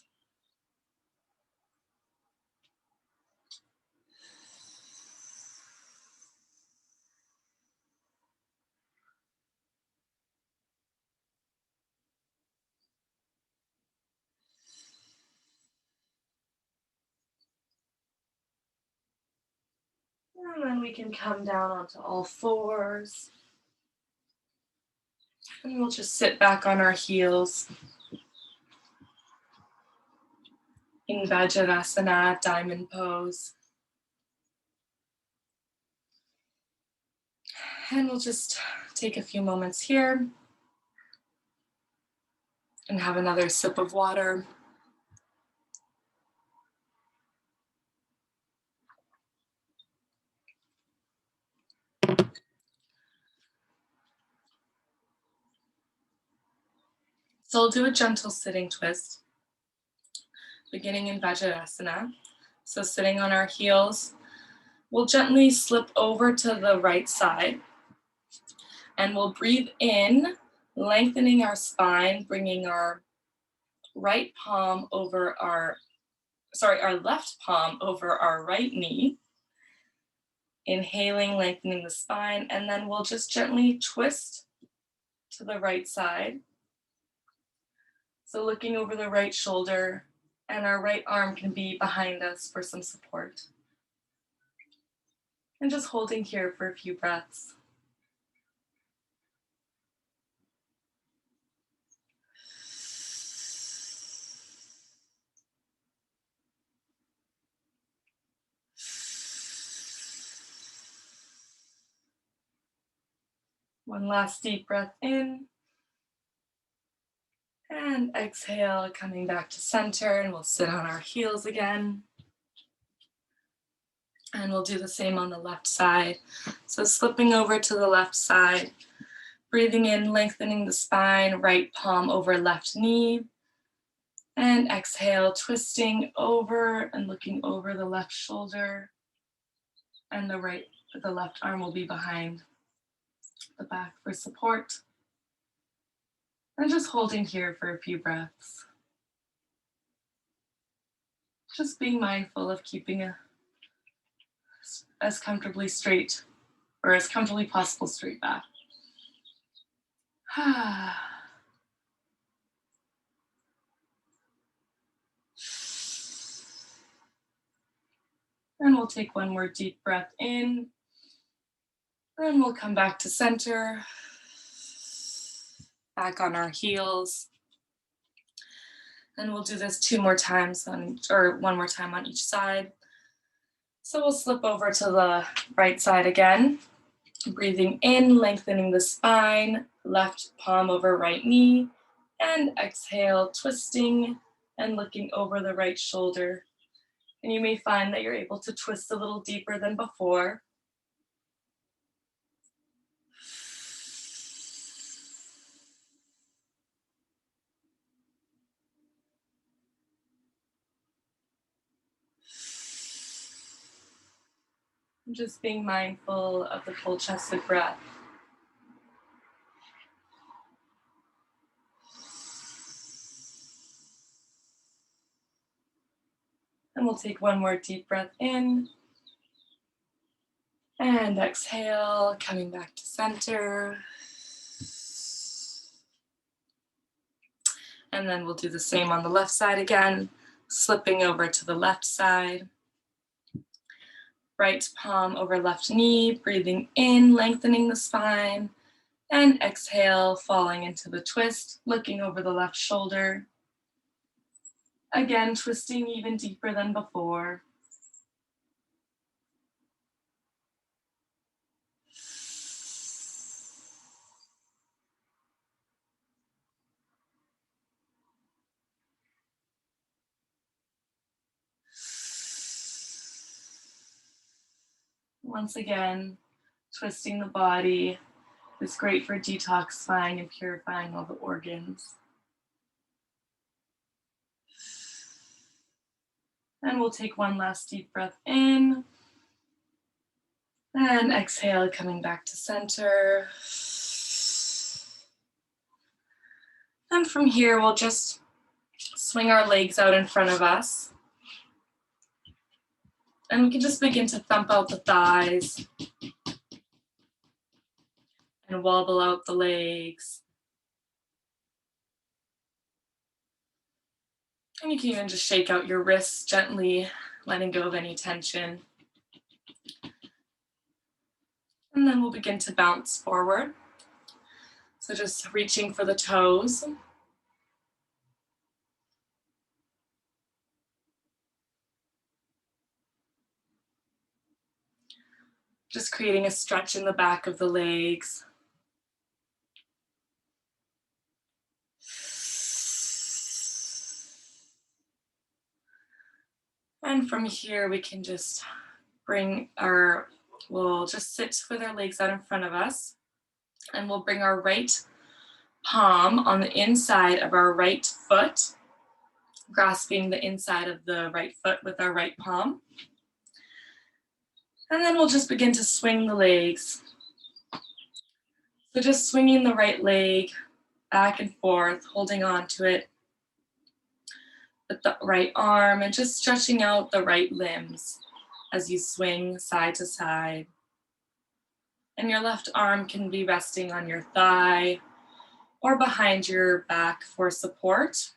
And then we can come down onto all fours. And we'll just sit back on our heels in Vajrasana, diamond pose. And we'll just take a few moments here and have another sip of water. So we'll do a gentle sitting twist, beginning in Vajrasana. So sitting on our heels, we'll gently slip over to the right side and we'll breathe in, lengthening our spine, bringing our left palm over our right knee. Inhaling, lengthening the spine, and then we'll just gently twist to the right side. So looking over the right shoulder, and our right arm can be behind us for some support. And just holding here for a few breaths. One last deep breath in. And exhale, coming back to center, and we'll sit on our heels again. And we'll do the same on the left side. So slipping over to the left side, breathing in, lengthening the spine, right palm over left knee. And exhale, twisting over and looking over the left shoulder. And the left arm will be behind the back for support. And just holding here for a few breaths. Just being mindful of keeping as comfortably straight, or as comfortably possible straight back. And we'll take one more deep breath in. Then we'll come back to center. Back on our heels. And we'll do this one more time on each side. So we'll slip over to the right side again. Breathing in, lengthening the spine, left palm over right knee, and exhale, twisting and looking over the right shoulder. And you may find that you're able to twist a little deeper than before. Just being mindful of the full chested breath. And we'll take one more deep breath in. And exhale, coming back to center. And then we'll do the same on the left side again, slipping over to the left side. Right palm over left knee, breathing in, lengthening the spine. And exhale, falling into the twist, looking over the left shoulder. Again, twisting even deeper than before. Once again, twisting the body is great for detoxifying and purifying all the organs. And we'll take one last deep breath in. And exhale, coming back to center. And from here, we'll just swing our legs out in front of us. And we can just begin to thump out the thighs and wobble out the legs. And you can even just shake out your wrists gently, letting go of any tension. And then we'll begin to bounce forward. So just reaching for the toes. Just creating a stretch in the back of the legs. And from here, we can just we'll just sit with our legs out in front of us. And we'll bring our right palm on the inside of our right foot, grasping the inside of the right foot with our right palm. And then we'll just begin to swing the legs. So just swinging the right leg back and forth, holding on to it with the right arm and just stretching out the right limbs as you swing side to side. And your left arm can be resting on your thigh or behind your back for support,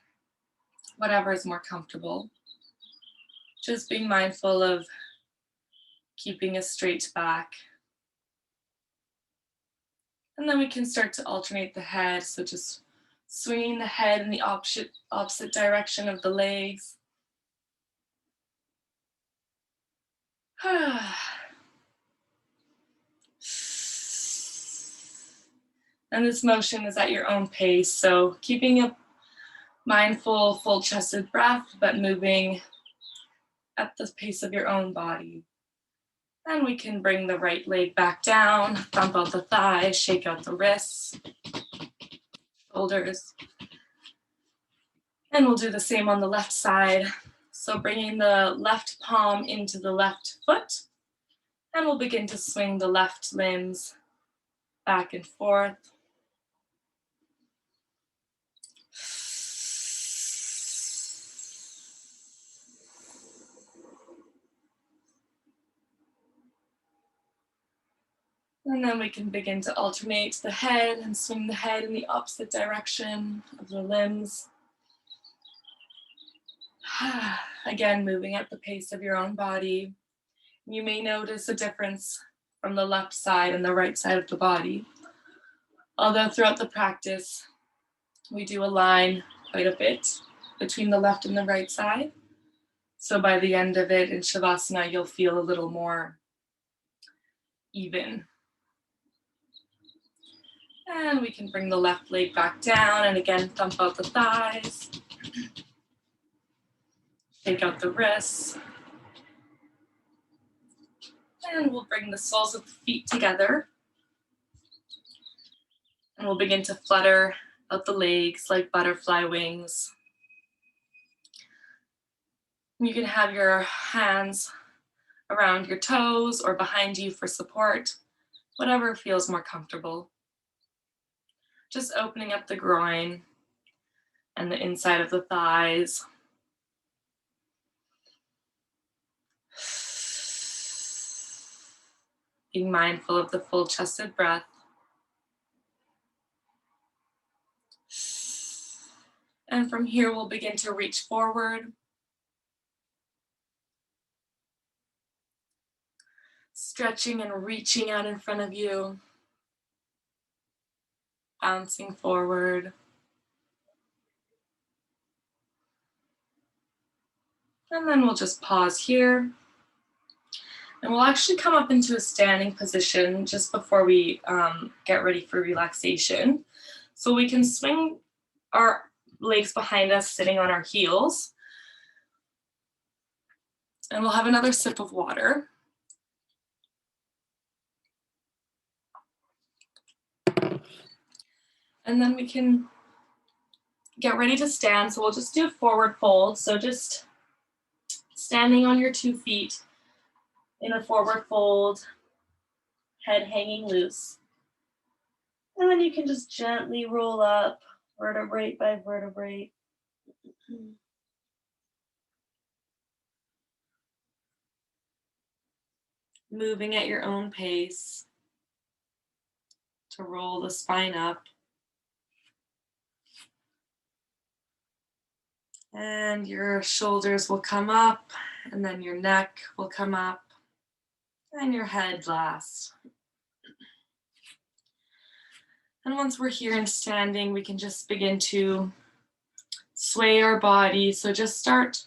whatever is more comfortable. Just being mindful of keeping a straight back. And then we can start to alternate the head. So just swinging the head in the opposite direction of the legs. And this motion is at your own pace. So keeping a mindful, full-chested breath, but moving at the pace of your own body. And we can bring the right leg back down, thump out the thighs, shake out the wrists, shoulders. And we'll do the same on the left side. So bringing the left palm into the left foot, and we'll begin to swing the left limbs back and forth. And then we can begin to alternate the head and swing the head in the opposite direction of the limbs. Again, moving at the pace of your own body. You may notice a difference from the left side and the right side of the body. Although throughout the practice, we do align quite a bit between the left and the right side. So by the end of it in Shavasana, you'll feel a little more even. And we can bring the left leg back down and again, thump out the thighs. Shake out the wrists. And we'll bring the soles of the feet together. And we'll begin to flutter out the legs like butterfly wings. You can have your hands around your toes or behind you for support, whatever feels more comfortable. Just opening up the groin and the inside of the thighs. being mindful of the full chested breath. And from here, we'll begin to reach forward. Stretching and reaching out in front of you. Bouncing forward. And then we'll just pause here. And we'll actually come up into a standing position just before we get ready for relaxation. So we can swing our legs behind us, sitting on our heels. And we'll have another sip of water. And then we can get ready to stand. So we'll just do a forward fold. So just standing on your 2 feet in a forward fold, head hanging loose. And then you can just gently roll up, vertebrae by vertebrae. Moving at your own pace to roll the spine up. And your shoulders will come up, and then your neck will come up, and your head last. And once we're here and standing, we can just begin to sway our body. So just start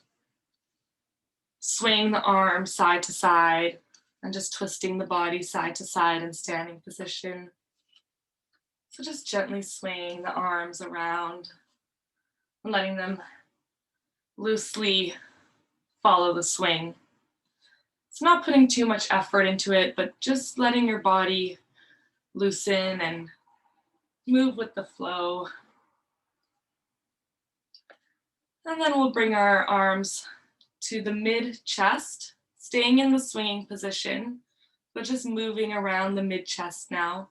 swaying the arms side to side and just twisting the body side to side in standing position. So just gently swaying the arms around and letting them loosely follow the swing. It's not putting too much effort into it, but just letting your body loosen and move with the flow. And then we'll bring our arms to the mid-chest, staying in the swinging position, but just moving around the mid-chest now.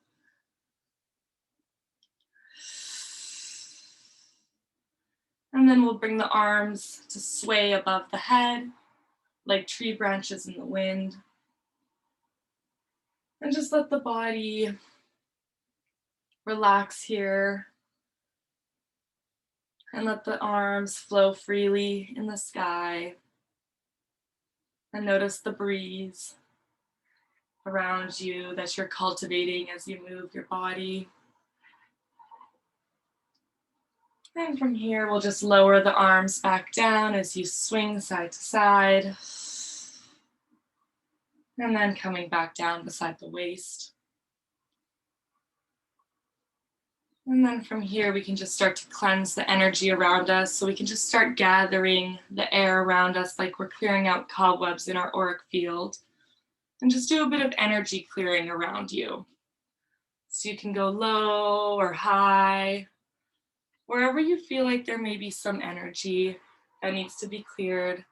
And then we'll bring the arms to sway above the head, like tree branches in the wind. And just let the body relax here. And let the arms flow freely in the sky. And notice the breeze around you that you're cultivating as you move your body. And from here, we'll just lower the arms back down as you swing side to side. And then coming back down beside the waist. And then from here, we can just start to cleanse the energy around us. So we can just start gathering the air around us like we're clearing out cobwebs in our auric field. And just do a bit of energy clearing around you. So you can go low or high, wherever you feel like there may be some energy that needs to be cleared.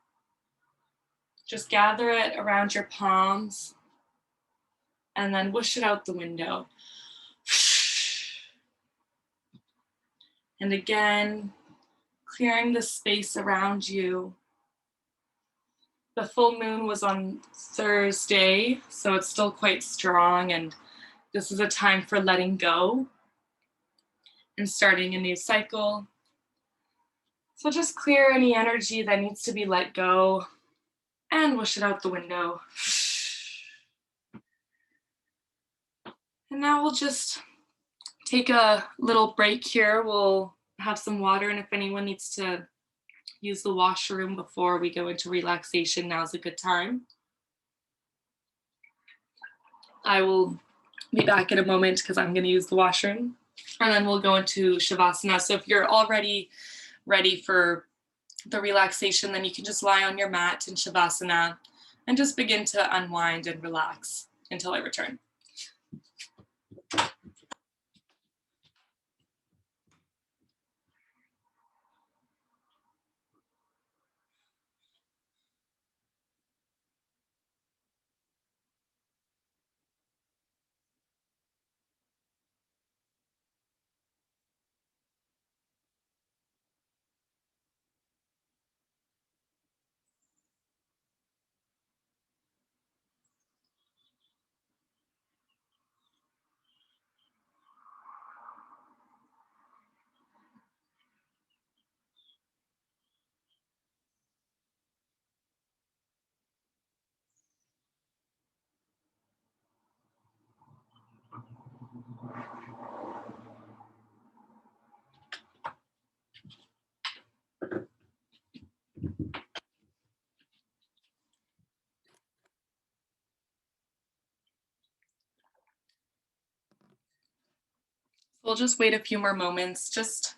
Just gather it around your palms and then whoosh it out the window. And again, clearing the space around you. The full moon was on Thursday, so it's still quite strong, and this is a time for letting go and starting a new cycle. So just clear any energy that needs to be let go and whoosh it out the window. And now we'll just take a little break here. We'll have some water, and if anyone needs to use the washroom before we go into relaxation, now's a good time. I will be back in a moment because I'm going to use the washroom. And then we'll go into Shavasana. So if you're already ready for the relaxation, then you can just lie on your mat in Shavasana and just begin to unwind and relax until I return. We'll just wait a few more moments just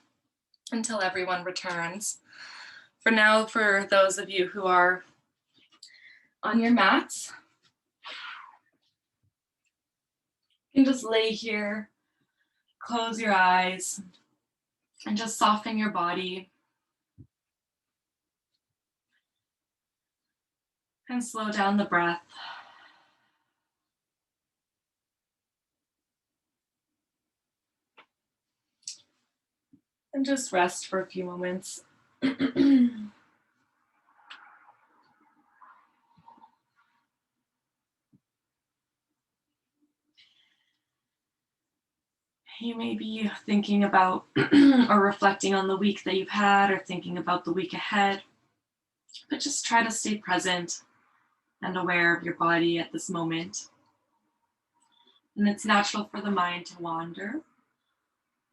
until everyone returns. For now, for those of you who are on your mats, you can just lay here, close your eyes, and just soften your body. And slow down the breath. And just rest for a few moments. You may be thinking about or reflecting on the week that you've had, or thinking about the week ahead, but just try to stay present and aware of your body at this moment. And it's natural for the mind to wander.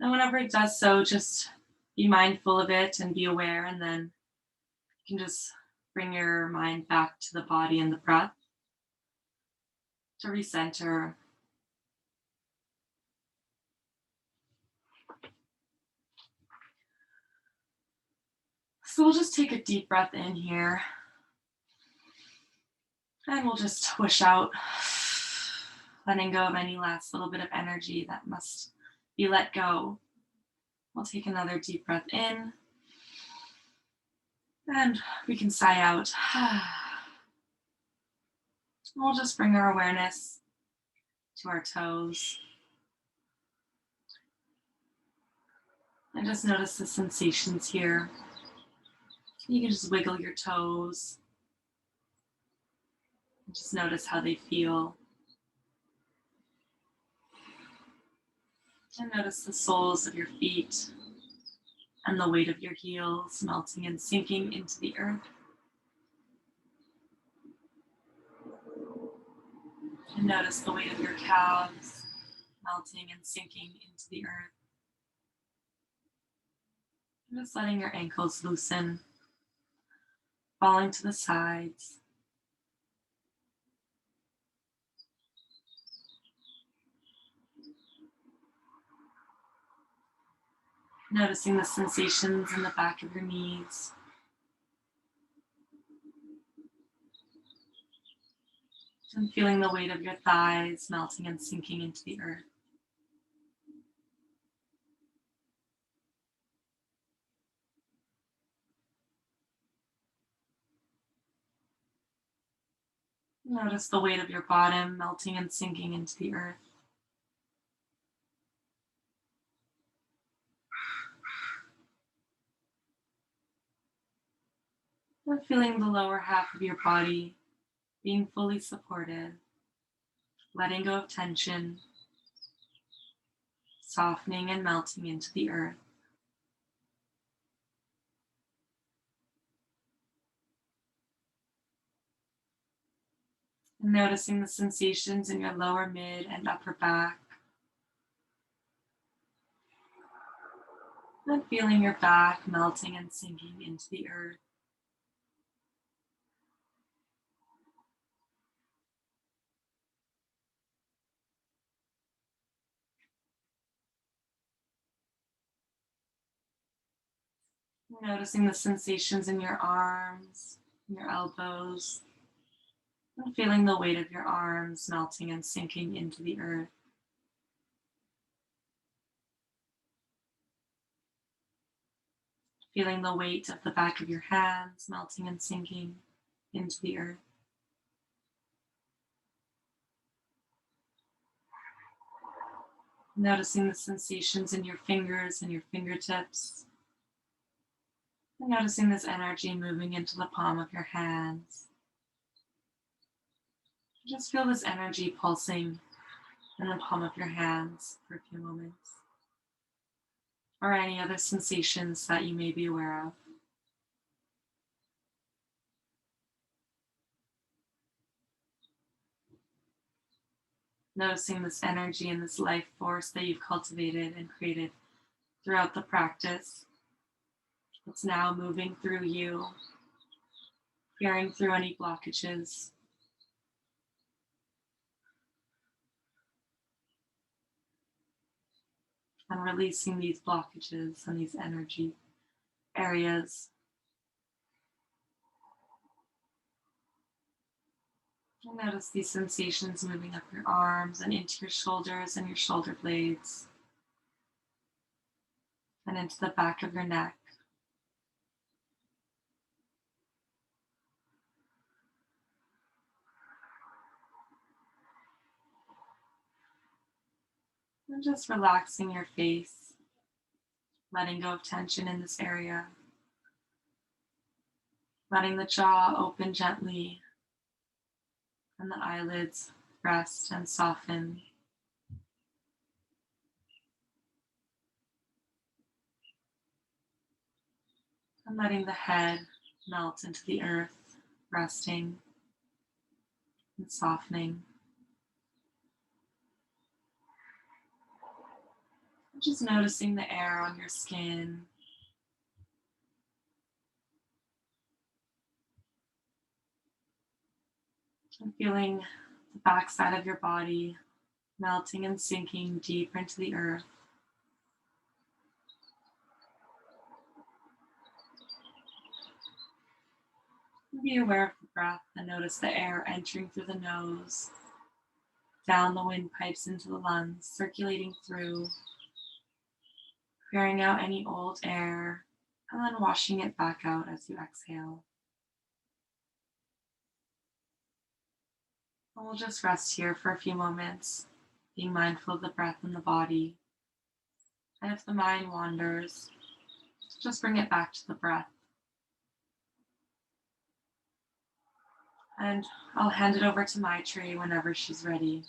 And whenever it does so, just be mindful of it and be aware, and then you can just bring your mind back to the body and the breath to recenter. So we'll just take a deep breath in here. And we'll just push out, letting go of any last little bit of energy that must be let go. We'll take another deep breath in. And we can sigh out. We'll just bring our awareness to our toes. And just notice the sensations here. You can just wiggle your toes. Just notice how they feel. And notice the soles of your feet and the weight of your heels melting and sinking into the earth. And notice the weight of your calves melting and sinking into the earth. And just letting your ankles loosen, falling to the sides. Noticing the sensations in the back of your knees. And feeling the weight of your thighs melting and sinking into the earth. Notice the weight of your bottom melting and sinking into the earth. And feeling the lower half of your body being fully supported, letting go of tension, softening and melting into the earth. And noticing the sensations in your lower mid and upper back. And feeling your back melting and sinking into the earth. Noticing the sensations in your arms, your elbows, and feeling the weight of your arms melting and sinking into the earth. Feeling the weight of the back of your hands melting and sinking into the earth. Noticing the sensations in your fingers and your fingertips. And noticing this energy moving into the palm of your hands. Just feel this energy pulsing in the palm of your hands for a few moments. Or any other sensations that you may be aware of. Noticing this energy and this life force that you've cultivated and created throughout the practice. It's now moving through you, clearing through any blockages. and releasing these blockages and these energy areas. And notice these sensations moving up your arms and into your shoulders and your shoulder blades and into the back of your neck. And just relaxing your face, letting go of tension in this area, letting the jaw open gently and the eyelids rest and soften. And letting the head melt into the earth, resting and softening. Just noticing the air on your skin. And feeling the backside of your body melting and sinking deeper into the earth. Be aware of the breath and notice the air entering through the nose, down the windpipes into the lungs, circulating through, clearing out any old air, and then washing it back out as you exhale. And we'll just rest here for a few moments, being mindful of the breath and the body. And if the mind wanders, just bring it back to the breath. And I'll hand it over to Maitrey whenever she's ready.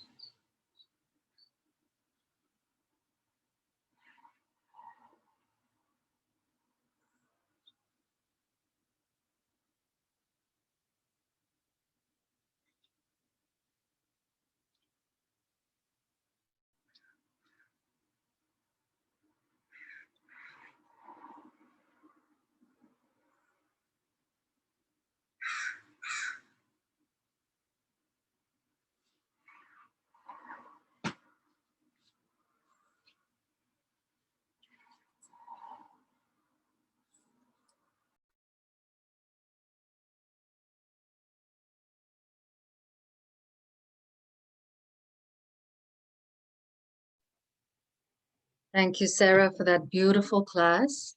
Thank you, Sarah, for that beautiful class.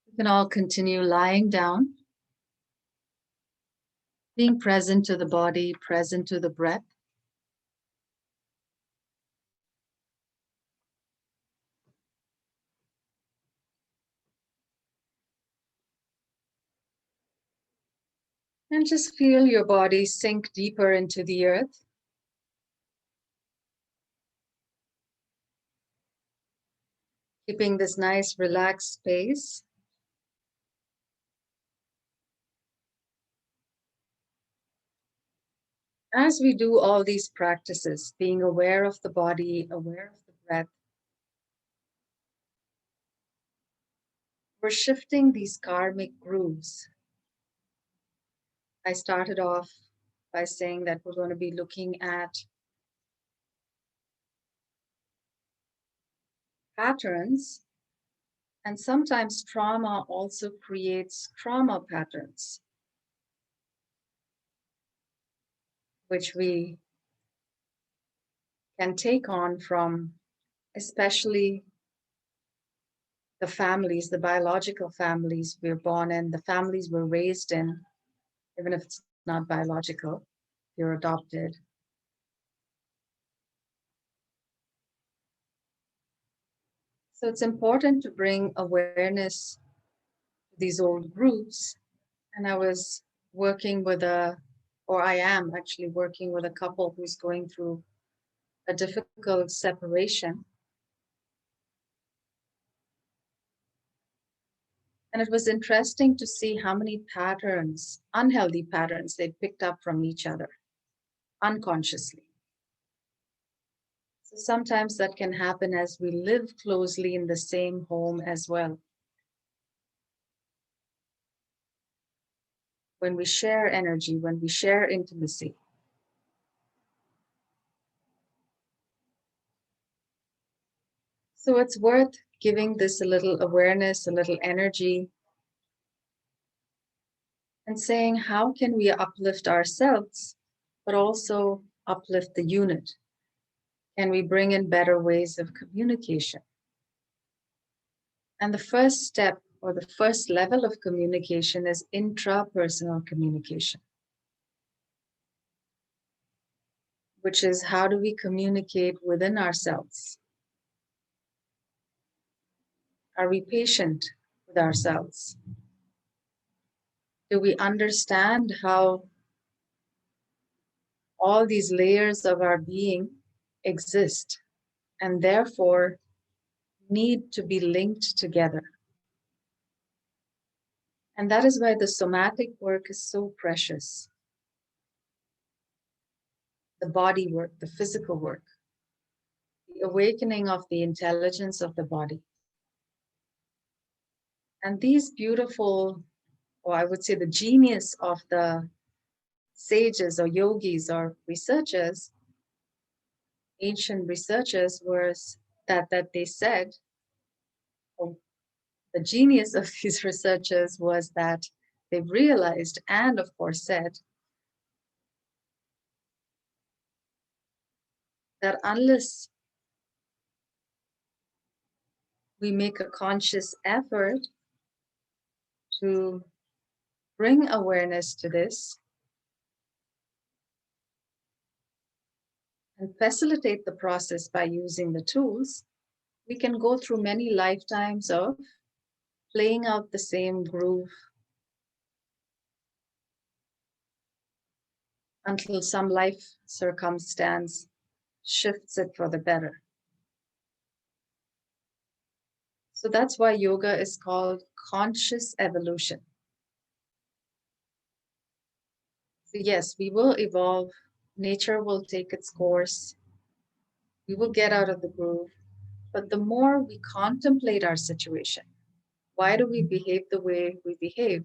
You can all continue lying down, being present to the body, present to the breath. And just feel your body sink deeper into the earth. Keeping this nice relaxed space. As we do all these practices, being aware of the body, aware of the breath, we're shifting these karmic grooves. I started off by saying that we're going to be looking at patterns, and sometimes trauma also creates trauma patterns, which we can take on from especially the families, the biological families we're born in, the families we're raised in, even if it's not biological, you're adopted. So it's important to bring awareness to these old groups. And I was working with I am actually working with a couple who's going through a difficult separation. And it was interesting to see how many patterns, unhealthy patterns, they picked up from each other unconsciously. So sometimes that can happen as we live closely in the same home as well. When we share energy, when we share intimacy. So it's worth giving this a little awareness, a little energy, and saying, how can we uplift ourselves, but also uplift the unit? Can we bring in better ways of communication? And the first step or the first level of communication is intrapersonal communication, which is how do we communicate within ourselves? Are we patient with ourselves? Do we understand how all these layers of our being exist and therefore need to be linked together? And that is why the somatic work is so precious. The body work, the physical work, the awakening of the intelligence of the body. And these beautiful, or I would say the genius of the sages or yogis or researchers, ancient researchers, was that they said, or the genius of these researchers was that they realized and of course said that unless we make a conscious effort to bring awareness to this and facilitate the process by using the tools, we can go through many lifetimes of playing out the same groove until some life circumstance shifts it for the better. So that's why yoga is called conscious evolution. So yes, we will evolve. Nature will take its course. We will get out of the groove. But the more we contemplate our situation, why do we behave the way we behave?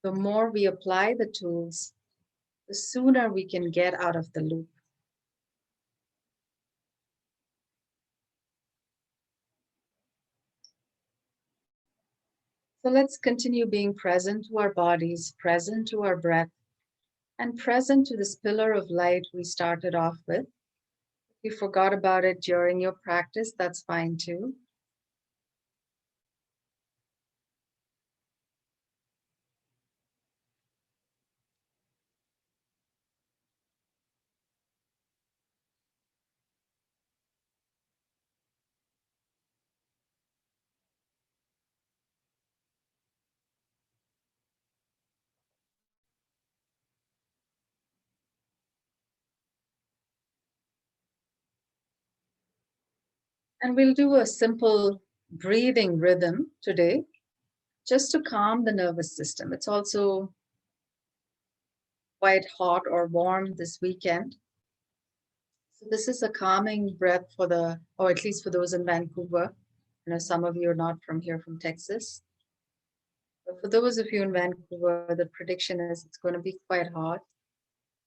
The more we apply the tools, the sooner we can get out of the loop. So let's continue being present to our bodies, present to our breath, and present to this pillar of light we started off with. If you forgot about it during your practice, that's fine too. And we'll do a simple breathing rhythm today, just to calm the nervous system. It's also quite hot or warm this weekend. So this is a calming breath for or at least for those in Vancouver. I know some of you are not from here, from Texas. But for those of you in Vancouver, the prediction is it's going to be quite hot.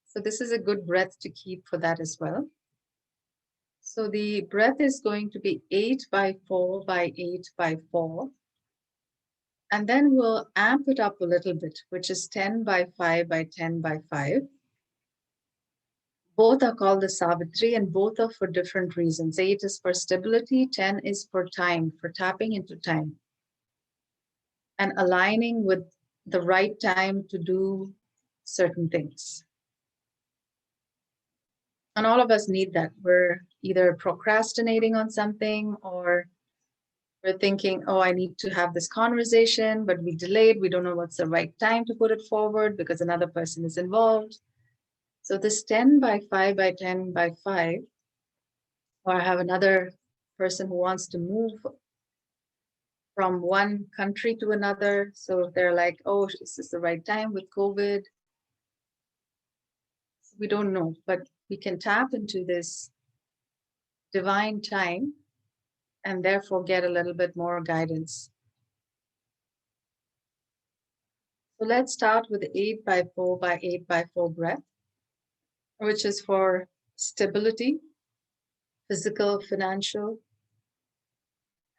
So this is a good breath to keep for that as well. So the breath is going to be 8 by 4 by 8 by 4. And then we'll amp it up a little bit, which is 10 by 5 by 10 by 5. Both are called the Savitri and both are for different reasons. 8 is for stability, 10 is for time, for tapping into time. And aligning with the right time to do certain things. And all of us need that. We're either procrastinating on something or we're thinking, oh, I need to have this conversation, but we delayed. We don't know what's the right time to put it forward because another person is involved. So this 10 by 5 by 10 by 5, or I have another person who wants to move from one country to another. So they're like, oh, is this the right time with COVID? We don't know, but we can tap into this divine time and therefore get a little bit more guidance. So let's start with 8 by 4 by 8 by 4 breath, which is for stability, physical, financial,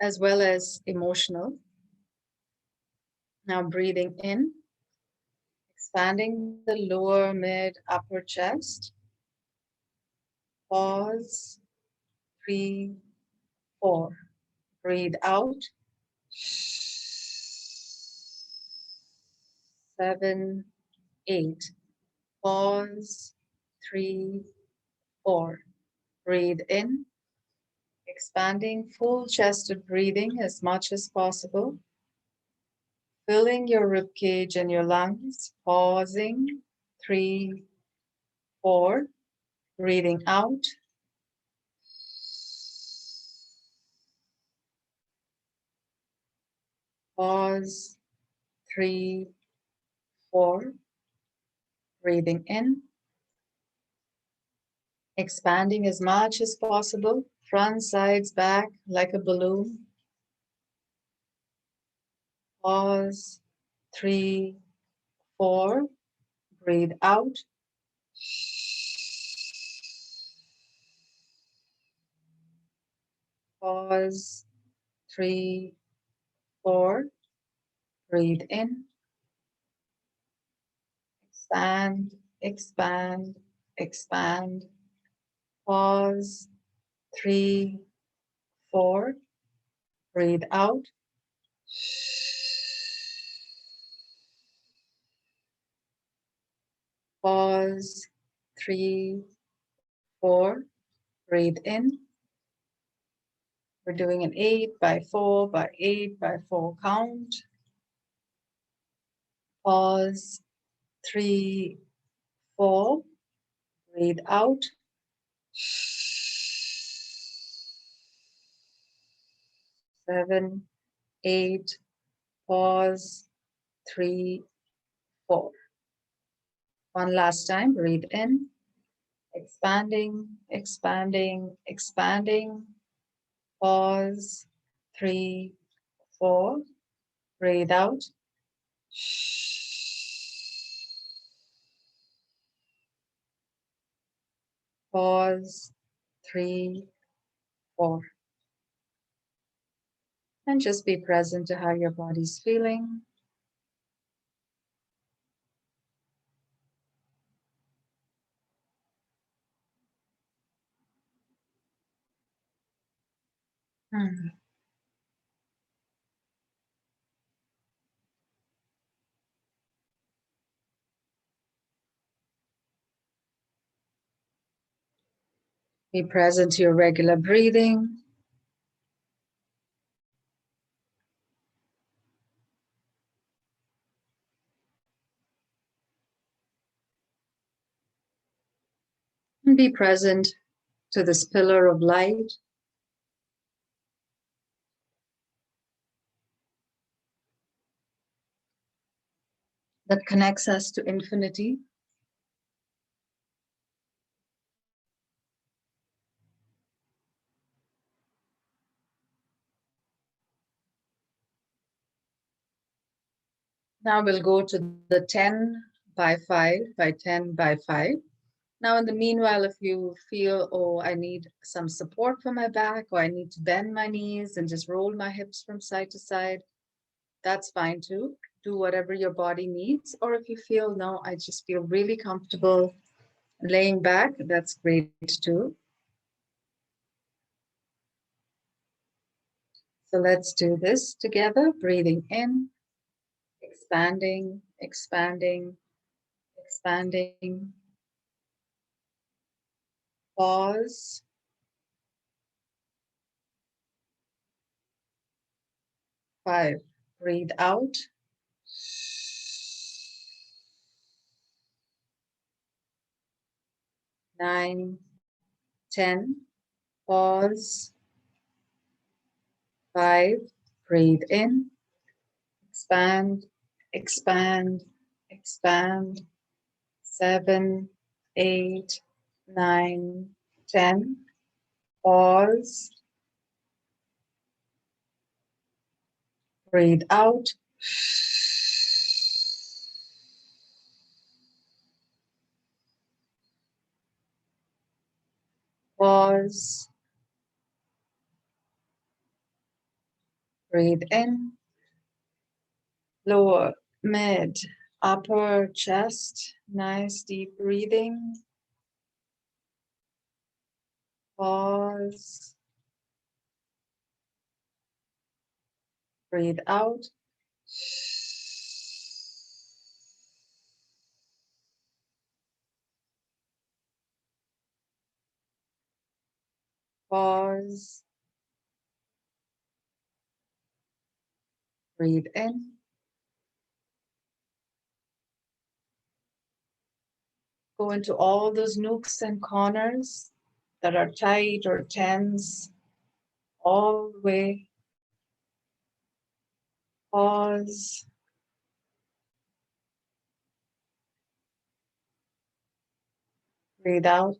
as well as emotional. Now breathing in, expanding the lower, mid, upper chest. Pause, 3, 4. Breathe out. 7, 8. Pause, 3, 4. Breathe in, expanding full-chested breathing as much as possible. Filling your rib cage and your lungs. Pausing, 3, 4. Breathing out. Pause, 3, 4. Breathing in. Expanding as much as possible. Front, sides, back, like a balloon. Pause, 3, 4. Breathe out. Pause, 3, 4. Breathe in. Expand, expand, expand. Pause, 3, 4. Breathe out. Pause, 3, 4. Breathe in. We're doing an 8 by 4 by 8 by 4 count. Pause, 3, 4. Breathe out. 7, 8. Pause, 3, 4. One last time, breathe in. Expanding, expanding, expanding. Pause, 3, 4. Breathe out. Pause, 3, 4. And just be present to how your body's feeling. Be present to your regular breathing. And be present to this pillar of light. That connects us to infinity. Now we'll go to the 10 by 5 by 10 by 5. Now in the meanwhile, if you feel, oh, I need some support for my back, or I need to bend my knees and just roll my hips from side to side, that's fine too. Do whatever your body needs. Or if you feel, no, I just feel really comfortable laying back, that's great too. So let's do this together, breathing in, expanding, expanding, expanding. Pause. 5, breathe out. 9, 10, pause. 5, breathe in, expand, expand, expand. 7, 8, 9, 10, pause. Breathe out. Pause. Breathe in. Lower, mid, upper chest. Nice deep breathing. Pause. Breathe out. Pause. Breathe in. Go into all those nooks and corners that are tight or tense, all the way. Pause. Breathe out.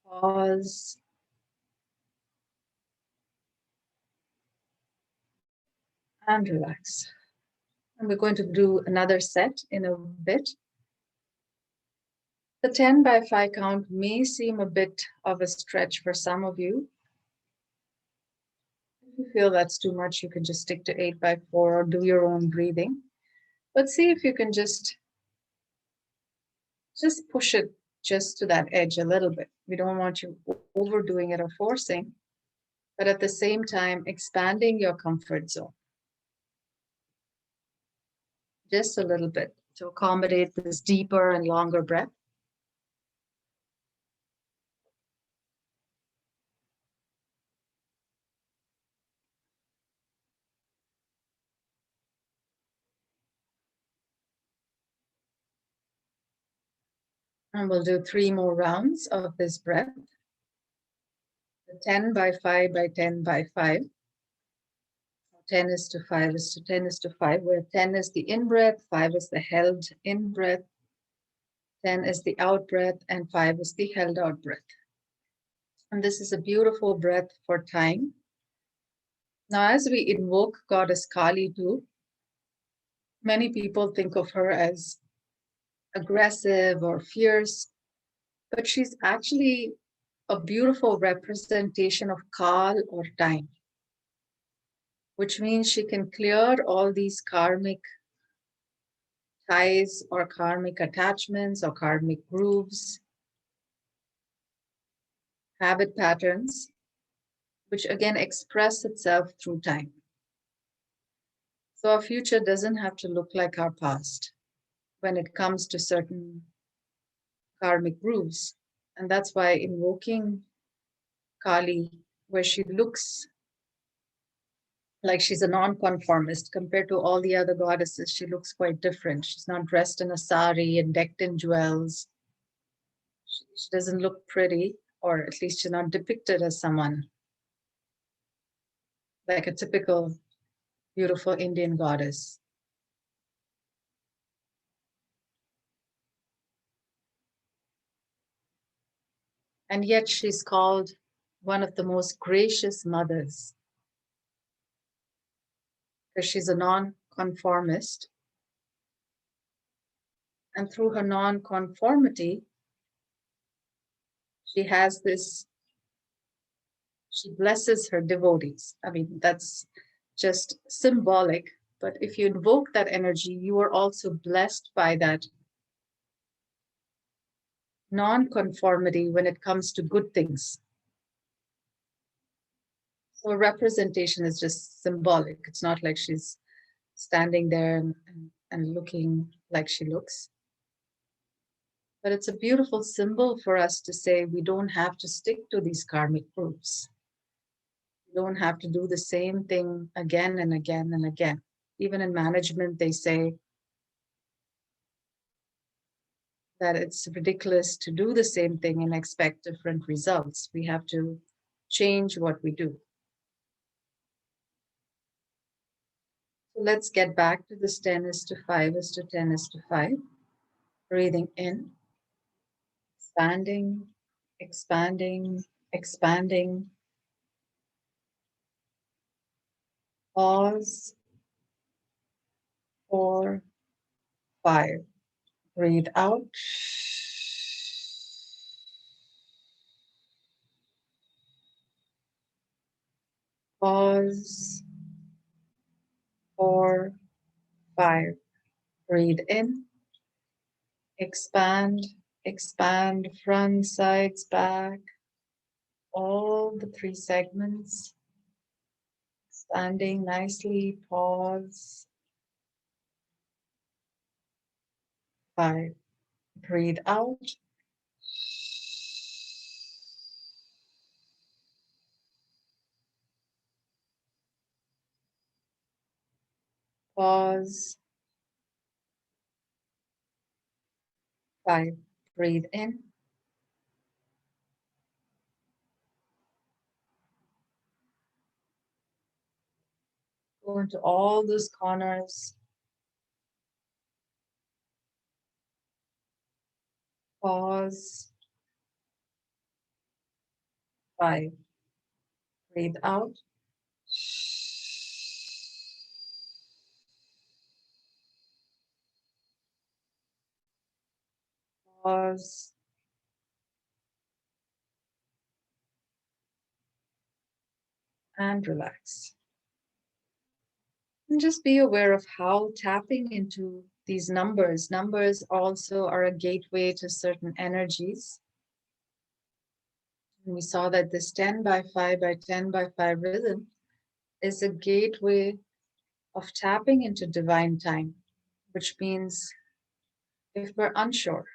Pause. And relax. And we're going to do another set in a bit. The 10 by 5 count may seem a bit of a stretch for some of you. If you feel that's too much, you can just stick to 8 by 4 or do your own breathing. But see if you can just push it just to that edge a little bit. We don't want you overdoing it or forcing, but at the same time, expanding your comfort zone. Just a little bit to accommodate this deeper and longer breath. And we'll do 3 more rounds of this breath. The 10 by 5 by 10 by 5. 10 is to 5 is to 10 is to 5, where 10 is the in-breath, 5 is the held in-breath, 10 is the out-breath, and 5 is the held out breath. And this is a beautiful breath for time. Now, as we invoke Goddess Kali too, many people think of her as aggressive or fierce, but she's actually a beautiful representation of Kal or time, which means she can clear all these karmic ties or karmic attachments or karmic grooves, habit patterns, which again express itself through time. So our future doesn't have to look like our past when it comes to certain karmic grooves. And that's why invoking Kali, where she looks like she's a non-conformist compared to all the other goddesses, she looks quite different. She's not dressed in a sari and decked in jewels. She doesn't look pretty, or at least she's not depicted as someone like a typical beautiful Indian goddess. And yet she's called one of the most gracious mothers, because she's a non-conformist. And through her non-conformity, she has this, she blesses her devotees. I mean, that's just symbolic, but if you invoke that energy, you are also blessed by that non-conformity when it comes to good things. So representation is just symbolic. It's not like she's standing there and looking like she looks. But it's a beautiful symbol for us to say we don't have to stick to these karmic groups. We don't have to do the same thing again and again and again. Even in management, they say that it's ridiculous to do the same thing and expect different results. We have to change what we do. So let's get back to this 10 is to 5 is to 10 is to 5. Breathing in, expanding, expanding, expanding. Pause. 4, 5. Breathe out. Pause. 4, 5. Breathe in. Expand, expand, front, sides, back. All the 3 segments. Expanding nicely. Pause. 5. Breathe out. Pause. 5. Breathe in. Go into all those corners. Pause. 5. Breathe out. Pause. And relax. And just be aware of how tapping into these numbers. Numbers also are a gateway to certain energies. And we saw that this 10 by 5 by 10 by 5 rhythm is a gateway of tapping into divine time, which means if we're unsure,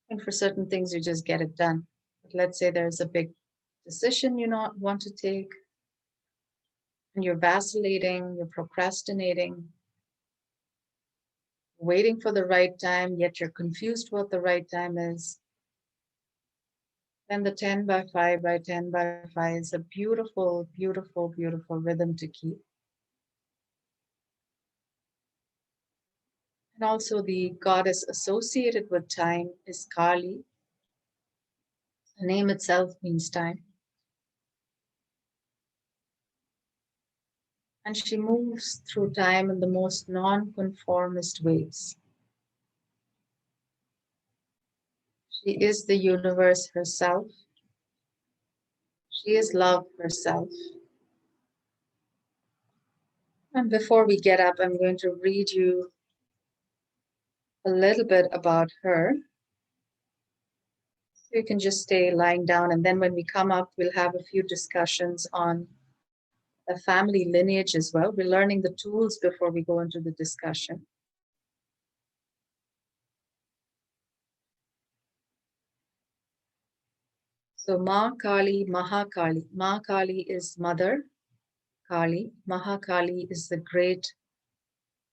and for certain things you just get it done. But let's say there's a big decision you not want to take, and you're vacillating, you're procrastinating, waiting for the right time, yet you're confused what the right time is. Then the 10 by 5 by 10 by 5 is a beautiful, beautiful, beautiful rhythm to keep. And also the goddess associated with time is Kali. The name itself means time. And she moves through time in the most non-conformist ways. She is the universe herself. She is love herself. And before we get up, I'm going to read you a little bit about her. So you can just stay lying down, and then when we come up, we'll have a few discussions on the family lineage as well. We're learning the tools before we go into the discussion. So Ma Kali, Mahakali. Ma Kali is mother Kali. Mahakali is the great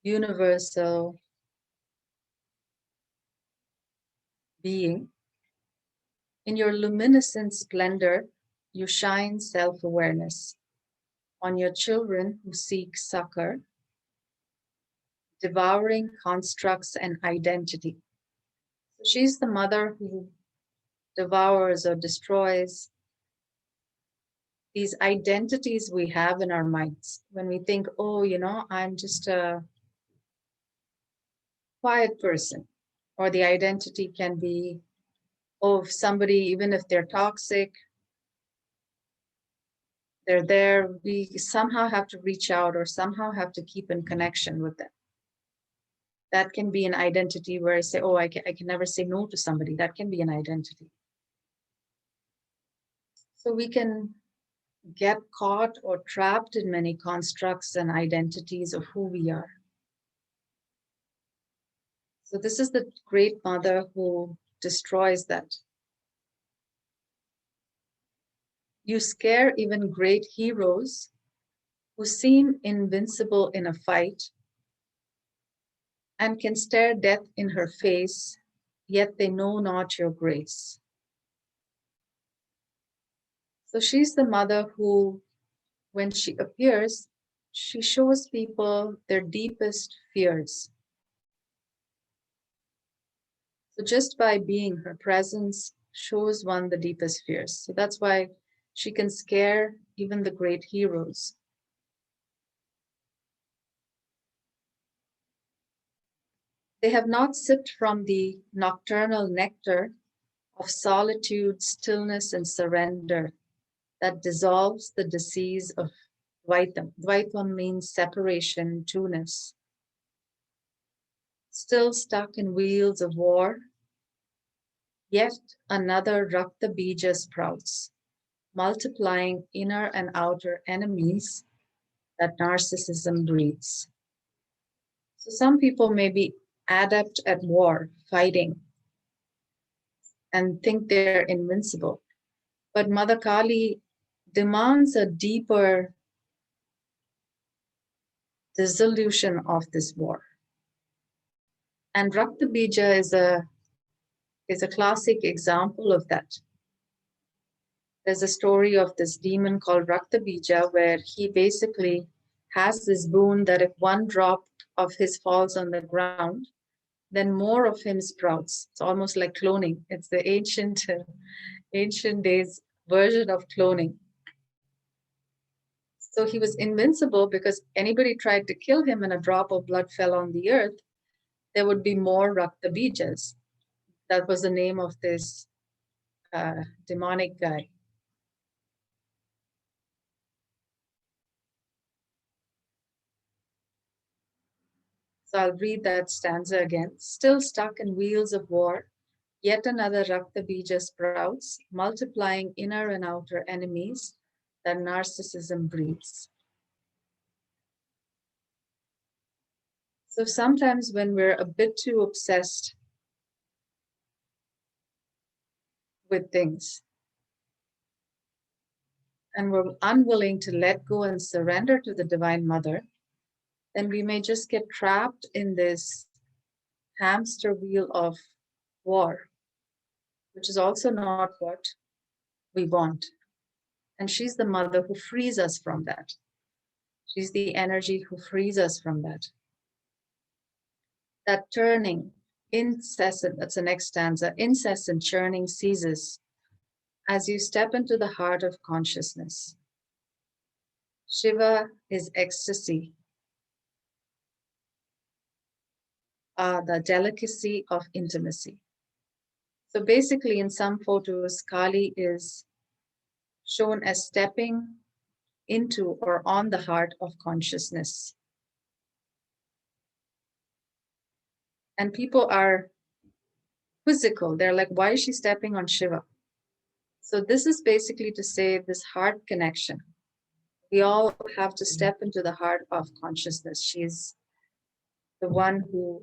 universal being. In your luminescent splendor, you shine self-awareness on your children who seek succor, devouring constructs and identity. So she's the mother who devours or destroys these identities we have in our minds. When we think, oh, I'm just a quiet person, or the identity can be, oh, if somebody, even if they're toxic, they're there, we somehow have to reach out or somehow have to keep in connection with them. That can be an identity where I say, oh, I can never say no to somebody. That can be an identity. So we can get caught or trapped in many constructs and identities of who we are. So this is the great mother who destroys that. You scare even great heroes who seem invincible in a fight and can stare death in her face, yet they know not your grace. So she's the mother who, when she appears, she shows people their deepest fears. So just by being, her presence shows one the deepest fears. So that's why she can scare even the great heroes. They have not sipped from the nocturnal nectar of solitude, stillness, and surrender that dissolves the disease of Dvaitam. Dvaitam means separation, two-ness. Still stuck in wheels of war, yet another Rakta Bija sprouts, multiplying inner and outer enemies that narcissism breeds. So some people may be adept at war, fighting, and think they're invincible. But Mother Kali demands a deeper dissolution of this war. And Rakta Bija is a classic example of that. There's a story of this demon called Rakta Bija where he basically has this boon that if one drop of his falls on the ground, then more of him sprouts. It's almost like cloning. It's the ancient days version of cloning. So he was invincible because anybody tried to kill him and a drop of blood fell on the earth, there would be more Rakta Bijas. That was the name of this demonic guy. So I'll read that stanza again. Still stuck in wheels of war, yet another Rakta Bija sprouts, multiplying inner and outer enemies that narcissism breeds. So sometimes when we're a bit too obsessed with things and we're unwilling to let go and surrender to the Divine Mother, then we may just get trapped in this hamster wheel of war, which is also not what we want. And she's the mother who frees us from that. She's the energy who frees us from that. That turning, incessant, that's the next stanza, incessant churning ceases as you step into the heart of consciousness. Shiva is ecstasy, the delicacy of intimacy. So basically in some photos, Kali is shown as stepping into or on the heart of consciousness. And people are quizzical. They're like, why is she stepping on Shiva? So this is basically to say this heart connection. We all have to step into the heart of consciousness. She's the one who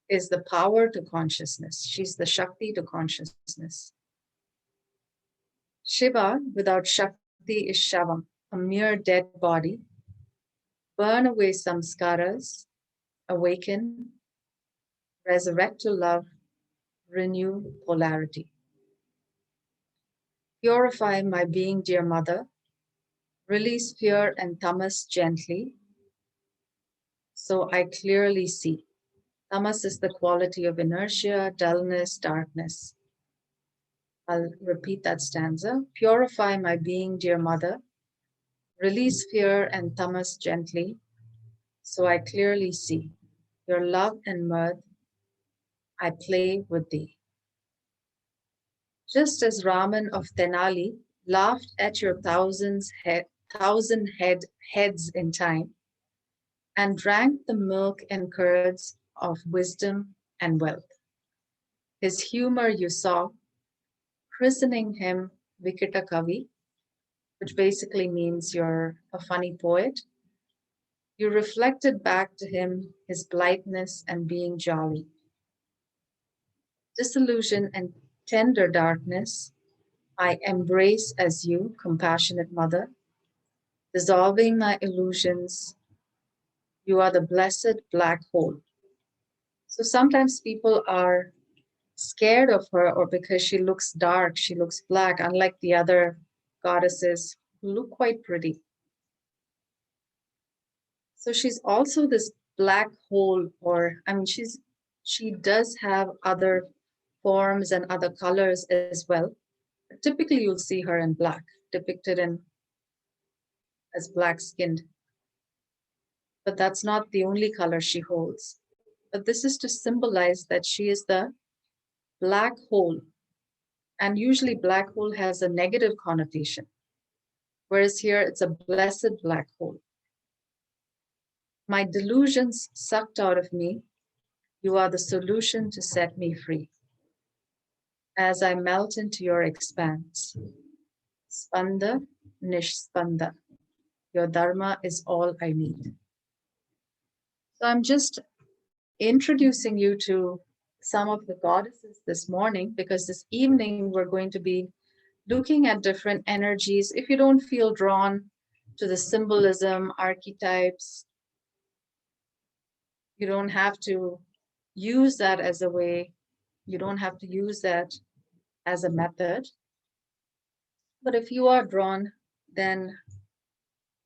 is the power to consciousness. She's the Shakti to consciousness. Shiva without Shakti is Shavam, a mere dead body. Burn away samskaras, awaken, resurrect to love, renew polarity. Purify my being, dear mother. Release fear and tamas gently, so I clearly see. Tamas is the quality of inertia, dullness, darkness. I'll repeat that stanza. Purify my being, dear mother. Release fear and tamas gently, so I clearly see. Your love and mirth, I play with thee. Just as Raman of Tenali laughed at your thousand heads in time, and drank the milk and curds of wisdom and wealth. His humor you saw, christening him Vikita Kavi, which basically means you're a funny poet. You reflected back to him his blitheness and being jolly. Disillusion and tender darkness, I embrace as you, compassionate mother, dissolving my illusions. You are the blessed black hole. So sometimes people are scared of her or because she looks dark, she looks black, unlike the other goddesses who look quite pretty. So she's also this black hole, or I mean, she does have other forms and other colors as well. But typically you'll see her in black, depicted in as black skinned. But that's not the only color she holds. But this is to symbolize that she is the black hole. And usually black hole has a negative connotation, whereas here it's a blessed black hole. My delusions sucked out of me, you are the solution to set me free. As I melt into your expanse, Spanda Nishspanda, your dharma is all I need. So I'm just introducing you to some of the goddesses this morning, because this evening we're going to be looking at different energies. If you don't feel drawn to the symbolism, archetypes, you don't have to use that as a way, you don't have to use that as a method. But if you are drawn, then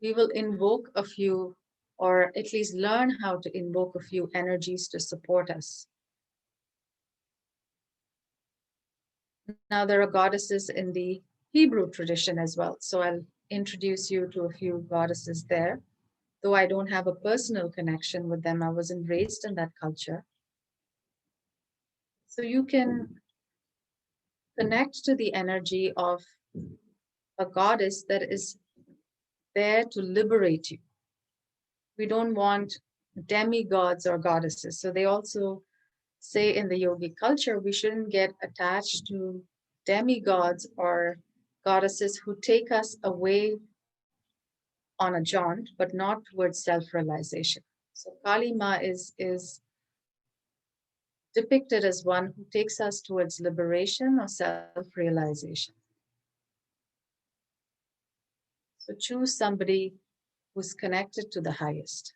we will invoke a few, or at least learn how to invoke a few energies to support us. Now, there are goddesses in the Hebrew tradition as well. So I'll introduce you to a few goddesses there. Though I don't have a personal connection with them, I wasn't raised in that culture. So you can connect to the energy of a goddess that is there to liberate you. We don't want demigods or goddesses. So they also say in the yogic culture, we shouldn't get attached to demigods or goddesses who take us away on a jaunt, but not towards self-realization. So Kali Ma is depicted as one who takes us towards liberation or self-realization. So choose somebody who's connected to the highest.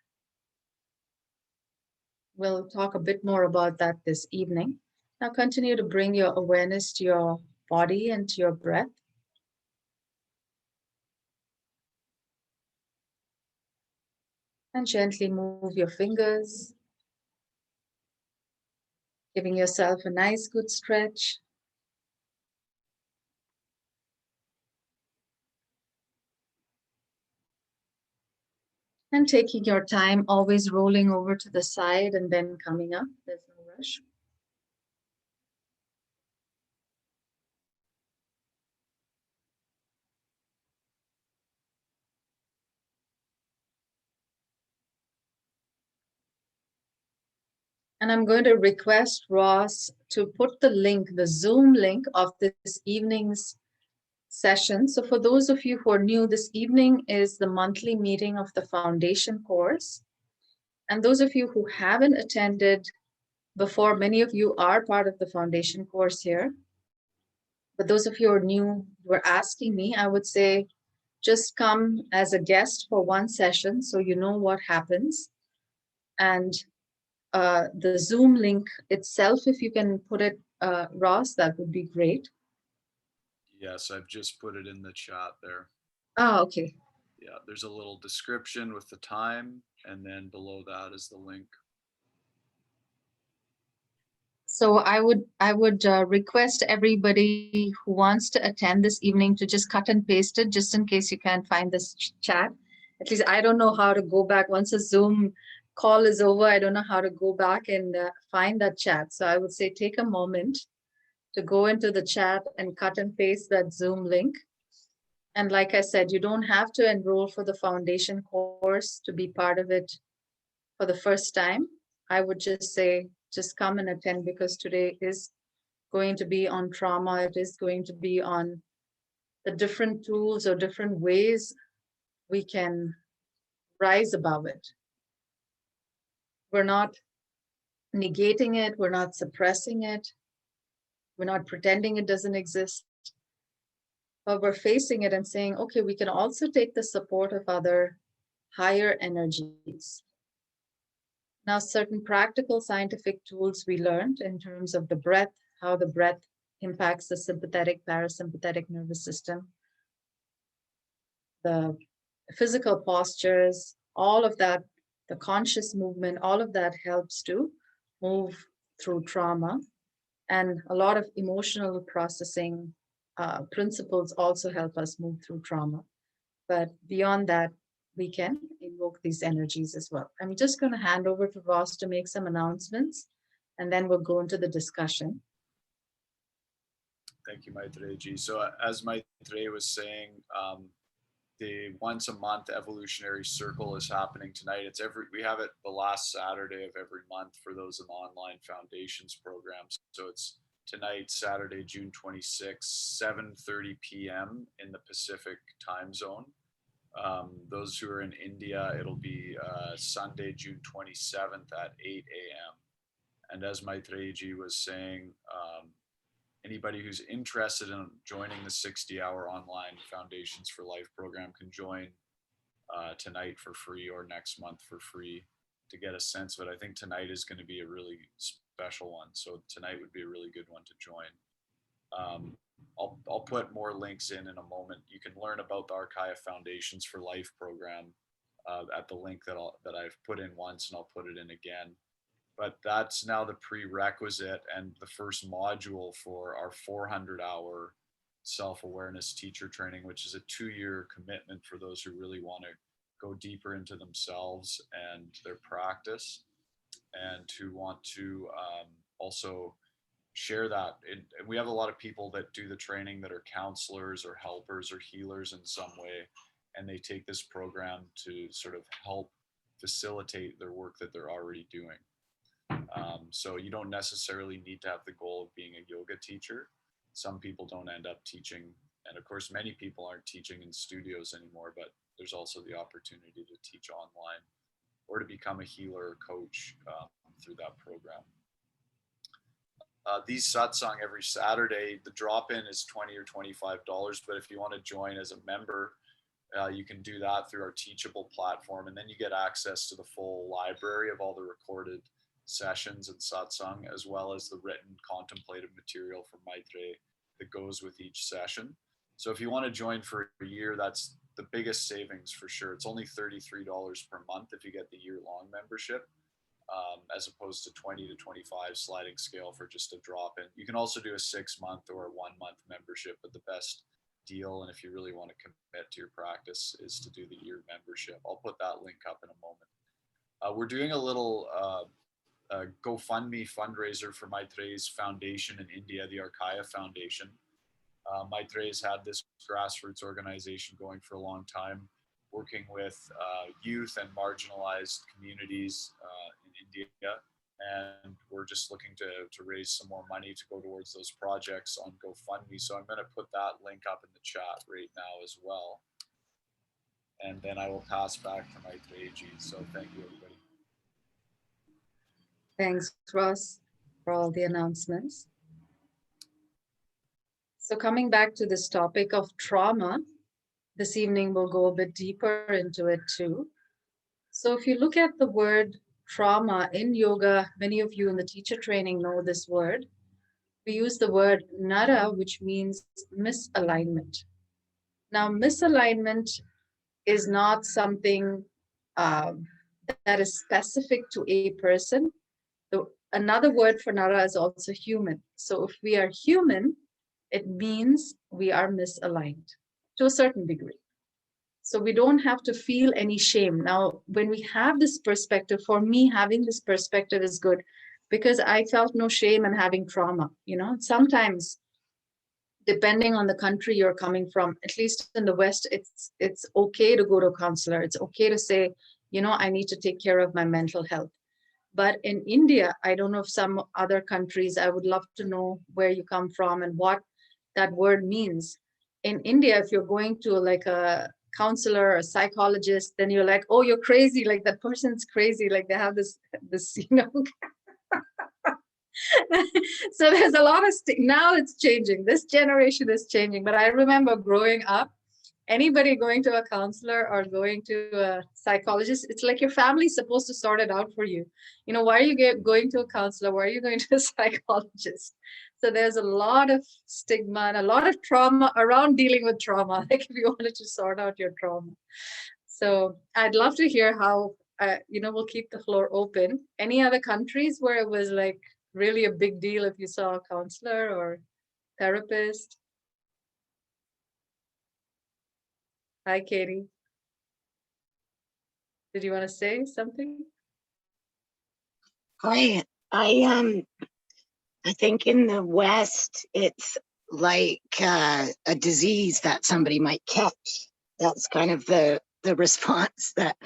We'll talk a bit more about that this evening. Now continue to bring your awareness to your body and to your breath. And gently move your fingers, giving yourself a nice good stretch. And taking your time, always rolling over to the side and then coming up. There's no rush. And I'm going to request Ross to put the link, the Zoom link of this evening's session. So for those of you who are new, this evening is the monthly meeting of the foundation course. And those of you who haven't attended before, many of you are part of the foundation course here. But those of you who are new, were asking me, I would say, just come as a guest for one session so you know what happens. And the Zoom link itself, if you can put it, Ross, that would be great. Yes, I've just put it in the chat there. Oh, okay. Yeah, there's a little description with the time, and then below that is the link. So I would request everybody who wants to attend this evening to just cut and paste it, just in case you can't find this chat. At least I don't know how to go back once a Zoom call is over. I don't know how to go back and find that chat. So I would say take a moment to go into the chat and cut and paste that Zoom link. And like I said, you don't have to enroll for the foundation course to be part of it for the first time. I would just say, just come and attend, because today is going to be on trauma. It is going to be on the different tools or different ways we can rise above it. We're not negating it. We're not suppressing it. We're not pretending it doesn't exist. But we're facing it and saying, okay, we can also take the support of other higher energies. Now, certain practical scientific tools we learned in terms of the breath, how the breath impacts the sympathetic, parasympathetic nervous system, the physical postures, all of that, the conscious movement, all of that helps to move through trauma. And a lot of emotional processing principles also help us move through trauma. But beyond that, we can invoke these energies as well. I'm just going to hand over to Ross to make some announcements, and then we'll go into the discussion. Thank you, Maitreyi. So as Maitreyi was saying, the once a month evolutionary circle is happening tonight. We have it the last Saturday of every month for those in the online foundations programs. So it's tonight, Saturday, June 26th, 7:30 p.m. in the Pacific time zone. Those who are in India, it'll be Sunday, June 27th at 8 a.m. And as Maitreyi was saying, anybody who's interested in joining the 60-hour online Foundations for Life program can join tonight for free or next month for free to get a sense of it. I think tonight is going to be a really special one. So tonight would be a really good one to join. I'll put more links in a moment. You can learn about the Arkaya Foundations for Life program at the link that I've put in once, and I'll put it in again. But that's now the prerequisite and the first module for our 400-hour self-awareness teacher training, which is a 2-year commitment for those who really want to go deeper into themselves and their practice, and who want to also share that. And we have a lot of people that do the training that are counselors or helpers or healers in some way, and they take this program to sort of help facilitate their work that they're already doing. So you don't necessarily need to have the goal of being a yoga teacher. Some people don't end up teaching, and of course many people aren't teaching in studios anymore, but there's also the opportunity to teach online or to become a healer or coach through that program. These satsang every Saturday, the drop-in is $20 or $25, but if you want to join as a member, you can do that through our Teachable platform, and then you get access to the full library of all the recorded sessions and satsang, as well as the written contemplative material from Maitrey that goes with each session. So if you want to join for a year, that's the biggest savings for sure. It's only $33 per month if you get the year-long membership, as opposed to 20 to 25 sliding scale for just a drop-in. You can also do a 6-month or a 1-month membership, but the best deal, and if you really want to commit to your practice, is to do the year membership. I'll put that link up in a moment. We're doing a little Gofundme fundraiser for Maitreyi's foundation in India, the Arkaya Foundation. Maitreyi has had this grassroots organization going for a long time, working with youth and marginalized communities in India. And we're just looking to raise some more money to go towards those projects on GoFundMe. So I'm going to put that link up in the chat right now as well. And then I will pass back to Maitreyi. So thank you, everybody. Thanks, Ross, for all the announcements. So coming back to this topic of trauma, this evening we'll go a bit deeper into it too. So if you look at the word trauma in yoga, many of you in the teacher training know this word. We use the word nara, which means misalignment. Now, misalignment is not something that is specific to a person. Another word for nara is also human. So if we are human, it means we are misaligned to a certain degree. So we don't have to feel any shame. Now, when we have this perspective, for me, having this perspective is good because I felt no shame in having trauma. You know, sometimes, depending on the country you're coming from, at least in the West, it's okay to go to a counselor. It's okay to say, you know, I need to take care of my mental health. But in India, I don't know if some other countries, I would love to know where you come from and what that word means. In India, if you're going to like a counselor or a psychologist, then you're like, oh, you're crazy. Like that person's crazy. Like they have this, you know. So there's a lot of, now it's changing. This generation is changing. But I remember growing up, anybody going to a counselor or going to a psychologist, it's like your family's supposed to sort it out for you. You know, why are you going to a counselor? Why are you going to a psychologist? So there's a lot of stigma and a lot of trauma around dealing with trauma, like if you wanted to sort out your trauma. So I'd love to hear how, you know, we'll keep the floor open. Any other countries where it was like really a big deal if you saw a counselor or therapist? Hi, Katie. Did you want to say something? I think in the West, it's like a disease that somebody might catch. That's kind of the response that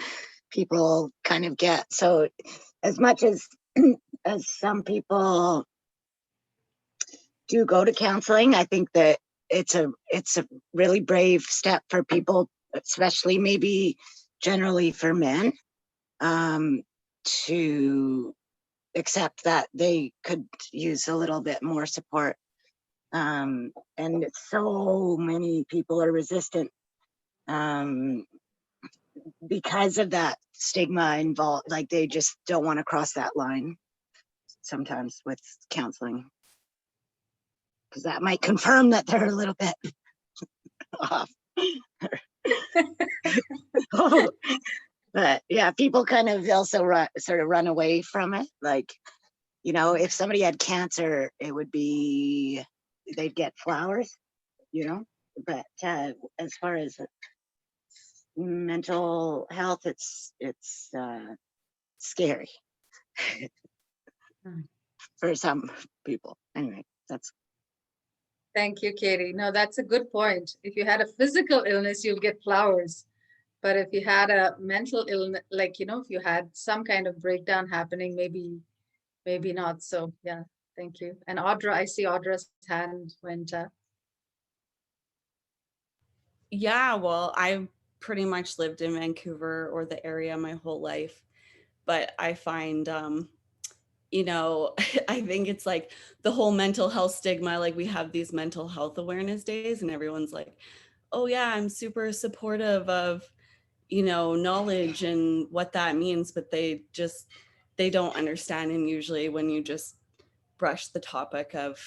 people kind of get. So as much as some people do go to counseling, I think that it's a really brave step for people, especially maybe generally for men, to accept that they could use a little bit more support. And so many people are resistant because of that stigma involved. Like they just don't want to cross that line sometimes with counseling, because that might confirm that they're a little bit off. But yeah, people kind of also sort of run away from it. Like, you know, if somebody had cancer, it would be, they'd get flowers, you know, but as far as mental health, it's scary for some people. Anyway, that's. Thank you, Katie. No, that's a good point. If you had a physical illness, you'll get flowers. But if you had a mental illness, like, you know, if you had some kind of breakdown happening, maybe not. So yeah, thank you. And Audra, I see Audra's hand went up. Yeah, well, I've pretty much lived in Vancouver or the area my whole life, but I find, you know, I think it's like the whole mental health stigma, like we have these mental health awareness days and everyone's like, oh yeah, I'm super supportive of, you know, knowledge and what that means, but they don't understand. And usually when you just brush the topic of,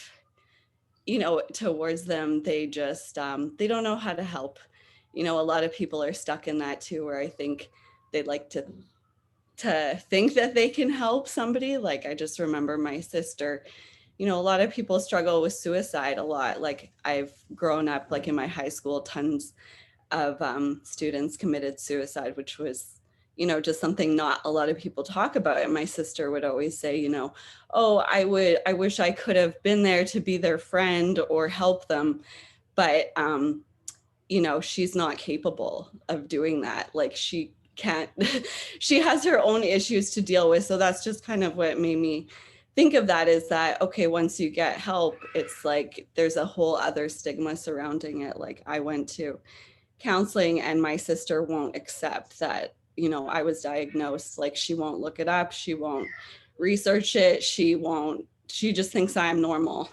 you know, towards them, they just, they don't know how to help. You know, a lot of people are stuck in that too, where I think they'd like to think that they can help somebody. Like I just remember my sister, you know, a lot of people struggle with suicide a lot. Like I've grown up, like in my high school, tons of students committed suicide, which was, you know, just something not a lot of people talk about. And my sister would always say, you know, oh, I wish I could have been there to be their friend or help them. But, you know, she's not capable of doing that. Like she can't, she has her own issues to deal with. So that's just kind of what made me think of that, is that, okay, once you get help, it's like there's a whole other stigma surrounding it. Like I went to counseling and my sister won't accept that, you know, I was diagnosed. Like she won't look it up, she won't research it, she just thinks I'm normal,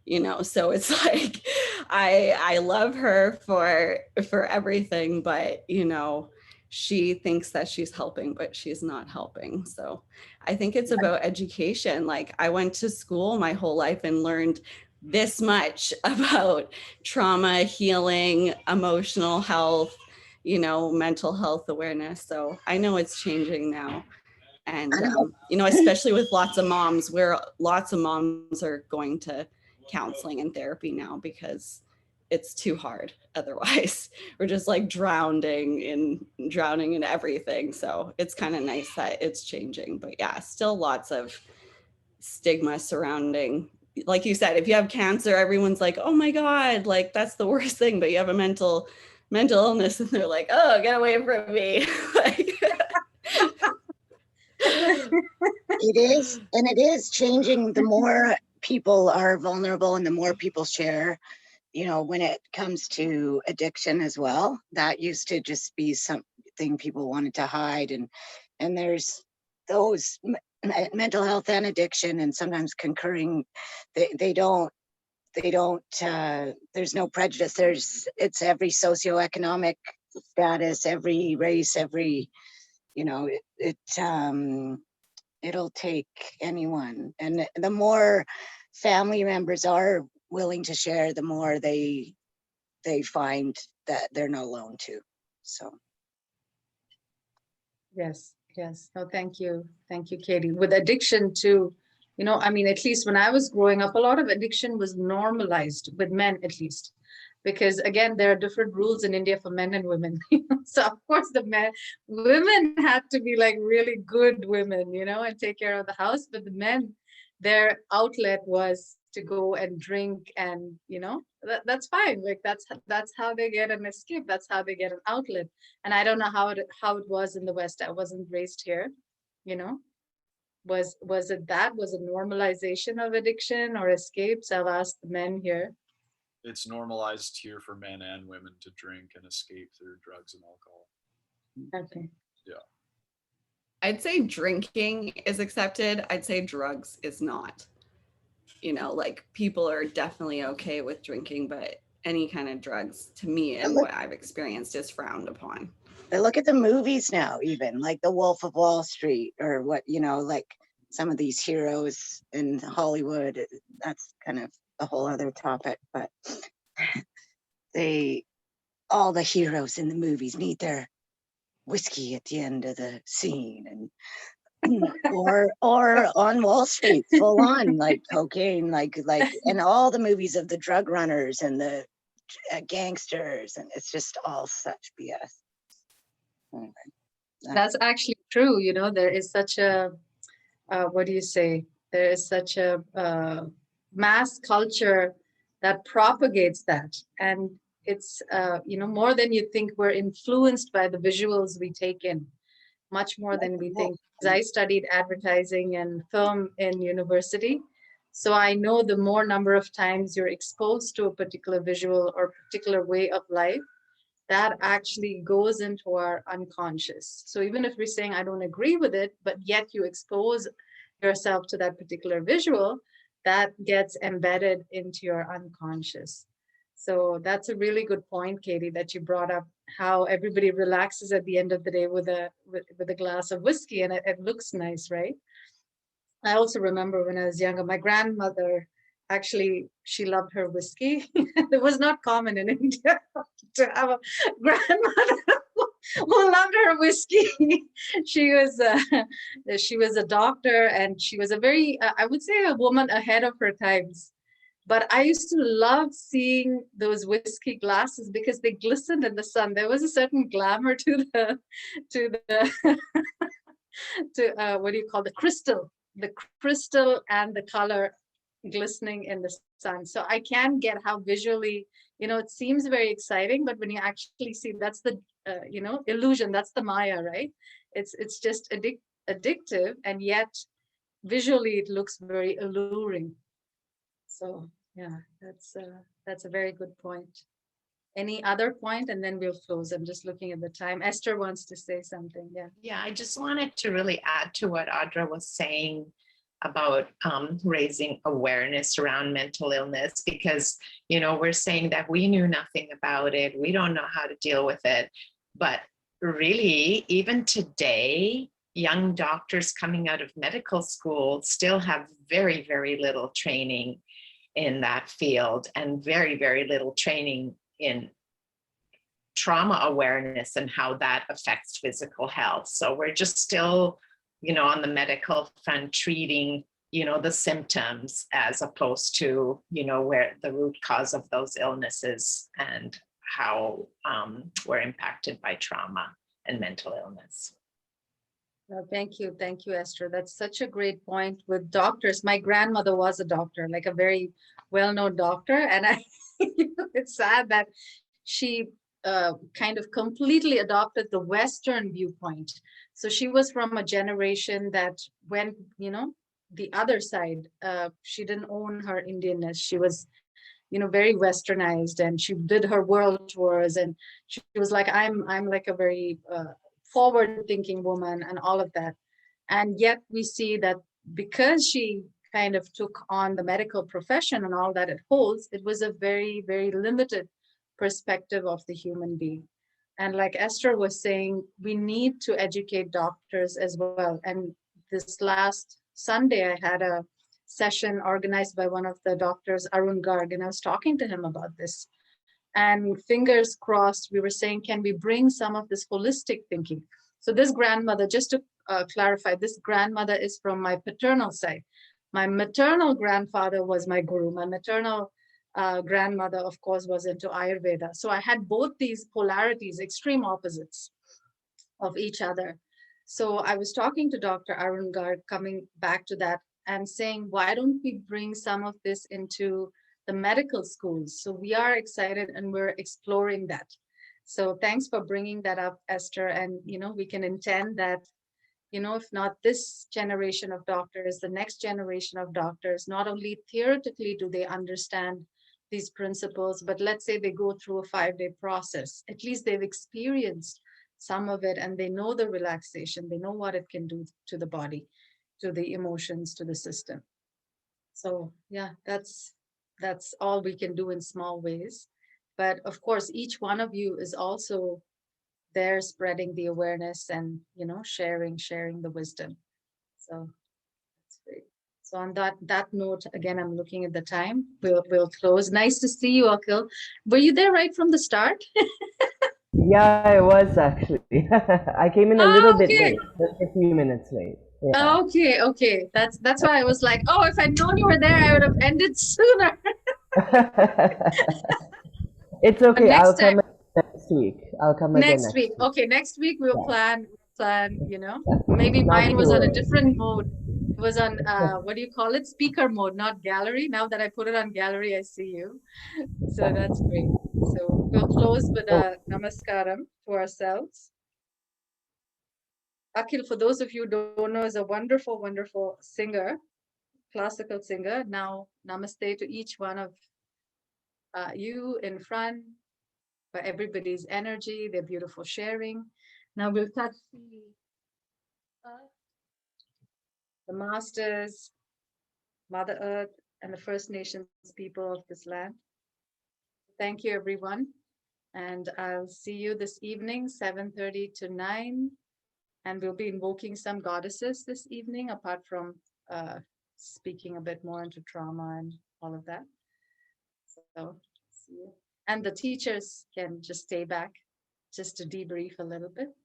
you know. So it's like I love her for everything, but you know, she thinks that she's helping, but she's not helping. So I think it's about education. Like I went to school my whole life and learned this much about trauma, healing, emotional health, you know, mental health awareness. So I know it's changing now. And, you know, especially with lots of moms, where lots of moms are going to counseling and therapy now because it's too hard. Otherwise, we're just like drowning in everything. So it's kind of nice that it's changing. But yeah, still lots of stigma surrounding, like you said, if you have cancer, everyone's like, oh my God, like that's the worst thing. But you have a mental illness and they're like, oh, get away from me. Like, It is, and it is changing. The more people are vulnerable and the more people share, you know, when it comes to addiction as well, that used to just be something people wanted to hide. And there's those mental health and addiction, and sometimes concurring, they don't, there's no prejudice. It's every socioeconomic status, every race, every, you know, it'll take anyone. And the more family members are willing to share, the more they find that they're not alone too. So Yes. No, thank you, Katie. With addiction too, you know, I mean, at least when I was growing up, a lot of addiction was normalized with men, at least. because again, there are different rules in India for men and women. So of course women had to be like really good women, and take care of the house. But the men, their outlet was to go and drink, and that's fine. Like that's how they get an escape. That's how they get an outlet. And I don't know how it was in the West. I wasn't raised here. Was it a normalization of addiction or escapes? I'll ask the men here. It's normalized here for men and women to drink and escape through drugs and alcohol. Okay. Yeah. I'd say drinking is accepted. I'd say drugs is not. Like people are definitely okay with drinking, but any kind of drugs, to me and what I've experienced, is frowned upon. I look at the movies now, even like The Wolf of Wall Street, or what, like some of these heroes in Hollywood. That's kind of a whole other topic, but all the heroes in the movies need their whiskey at the end of the scene, and or on Wall Street, full on like cocaine, like and all the movies of the drug runners and the gangsters, and it's just all such BS. Anyway, that's actually true. There is such a what do you say? There is such a mass culture that propagates that, and it's more than you think. We're influenced by the visuals we take in, much more than we think. I studied advertising and film in university, so I know the more number of times you're exposed to a particular visual or particular way of life, that actually goes into our unconscious. So even if we're saying, I don't agree with it, but yet you expose yourself to that particular visual, that gets embedded into your unconscious. So that's a really good point, Katie, that you brought up, how everybody relaxes at the end of the day with a glass of whiskey, and it looks nice, right? I also remember when I was younger, my grandmother, actually, she loved her whiskey. It was not common in India to have a grandmother who loved her whiskey. She was a doctor, and she was a very, I would say, a woman ahead of her times. But I used to love seeing those whiskey glasses because they glistened in the sun. There was a certain glamour to the what do you call the crystal and the color glistening in the sun. So I can get how visually, it seems very exciting, but when you actually see, that's the illusion, that's the Maya, right? It's just addictive, and yet visually it looks very alluring. So yeah, that's a very good point. Any other point, and then we'll close. I'm just looking at the time. Esther wants to say something. Yeah, I just wanted to really add to what Audra was saying about raising awareness around mental illness, because we're saying that we knew nothing about it, we don't know how to deal with it, but really even today, young doctors coming out of medical school still have very, very little training in that field, and very, very little training in trauma awareness and how that affects physical health. So we're just still, on the medical front, treating, the symptoms, as opposed to, where the root cause of those illnesses and how we're impacted by trauma and mental illness. Well, thank you, Esther. That's such a great point with doctors. My grandmother was a doctor, like a very well-known doctor, and it's sad that she kind of completely adopted the Western viewpoint. So she was from a generation that went, the other side. She didn't own her Indianness. She was, very Westernized, and she did her world tours, and she was like, I'm like a very forward-thinking woman and all of that. And yet we see that because she kind of took on the medical profession and all that it holds, it was a very, very limited perspective of the human being. And like Esther was saying, we need to educate doctors as well. And this last Sunday, I had a session organized by one of the doctors, Arun Garg, and I was talking to him about this. And fingers crossed, we were saying, can we bring some of this holistic thinking? So this grandmother, just to clarify, this grandmother is from my paternal side. My maternal grandfather was my guru. My maternal grandmother, of course, was into Ayurveda. So I had both these polarities, extreme opposites of each other. So I was talking to Dr. Arun Garg, coming back to that and saying, why don't we bring some of this into the medical schools? So we are excited and we're exploring that. So thanks for bringing that up, Esther. And, we can intend that, if not this generation of doctors, the next generation of doctors, not only theoretically do they understand these principles, but let's say they go through a 5-day process, at least they've experienced some of it and they know the relaxation, they know what it can do to the body, to the emotions, to the system. So yeah, that's all we can do in small ways. But of course, each one of you is also there spreading the awareness and, sharing the wisdom. So that's great. So on that note, again, I'm looking at the time. We'll close. Nice to see you, Akhil. Were you there right from the start? Yeah, I was actually. I came in a little bit okay. late, just a few minutes late. Yeah. Okay. That's why I was like, oh, if I'd known you were there, I would have ended sooner. It's okay. Next I'll time, come next week. I'll come again next next week. week. Okay, next week we'll Yeah. plan, maybe Not mine to was on a worry. different mode. It was on, what do you call it? Speaker mode, not gallery. Now that I put it on gallery, I see you. So that's great. So we'll close with Oh, a namaskaram to ourselves. Akhil, for those of you who don't know, is a wonderful, wonderful singer, classical singer. Now, namaste to each one of you in front, for everybody's energy, their beautiful sharing. Now we'll touch the masters, Mother Earth, and the First Nations people of this land. Thank you, everyone. And I'll see you this evening, 7:30 to 9. And we'll be invoking some goddesses this evening, apart from speaking a bit more into trauma and all of that. So see you. And the teachers can just stay back just to debrief a little bit.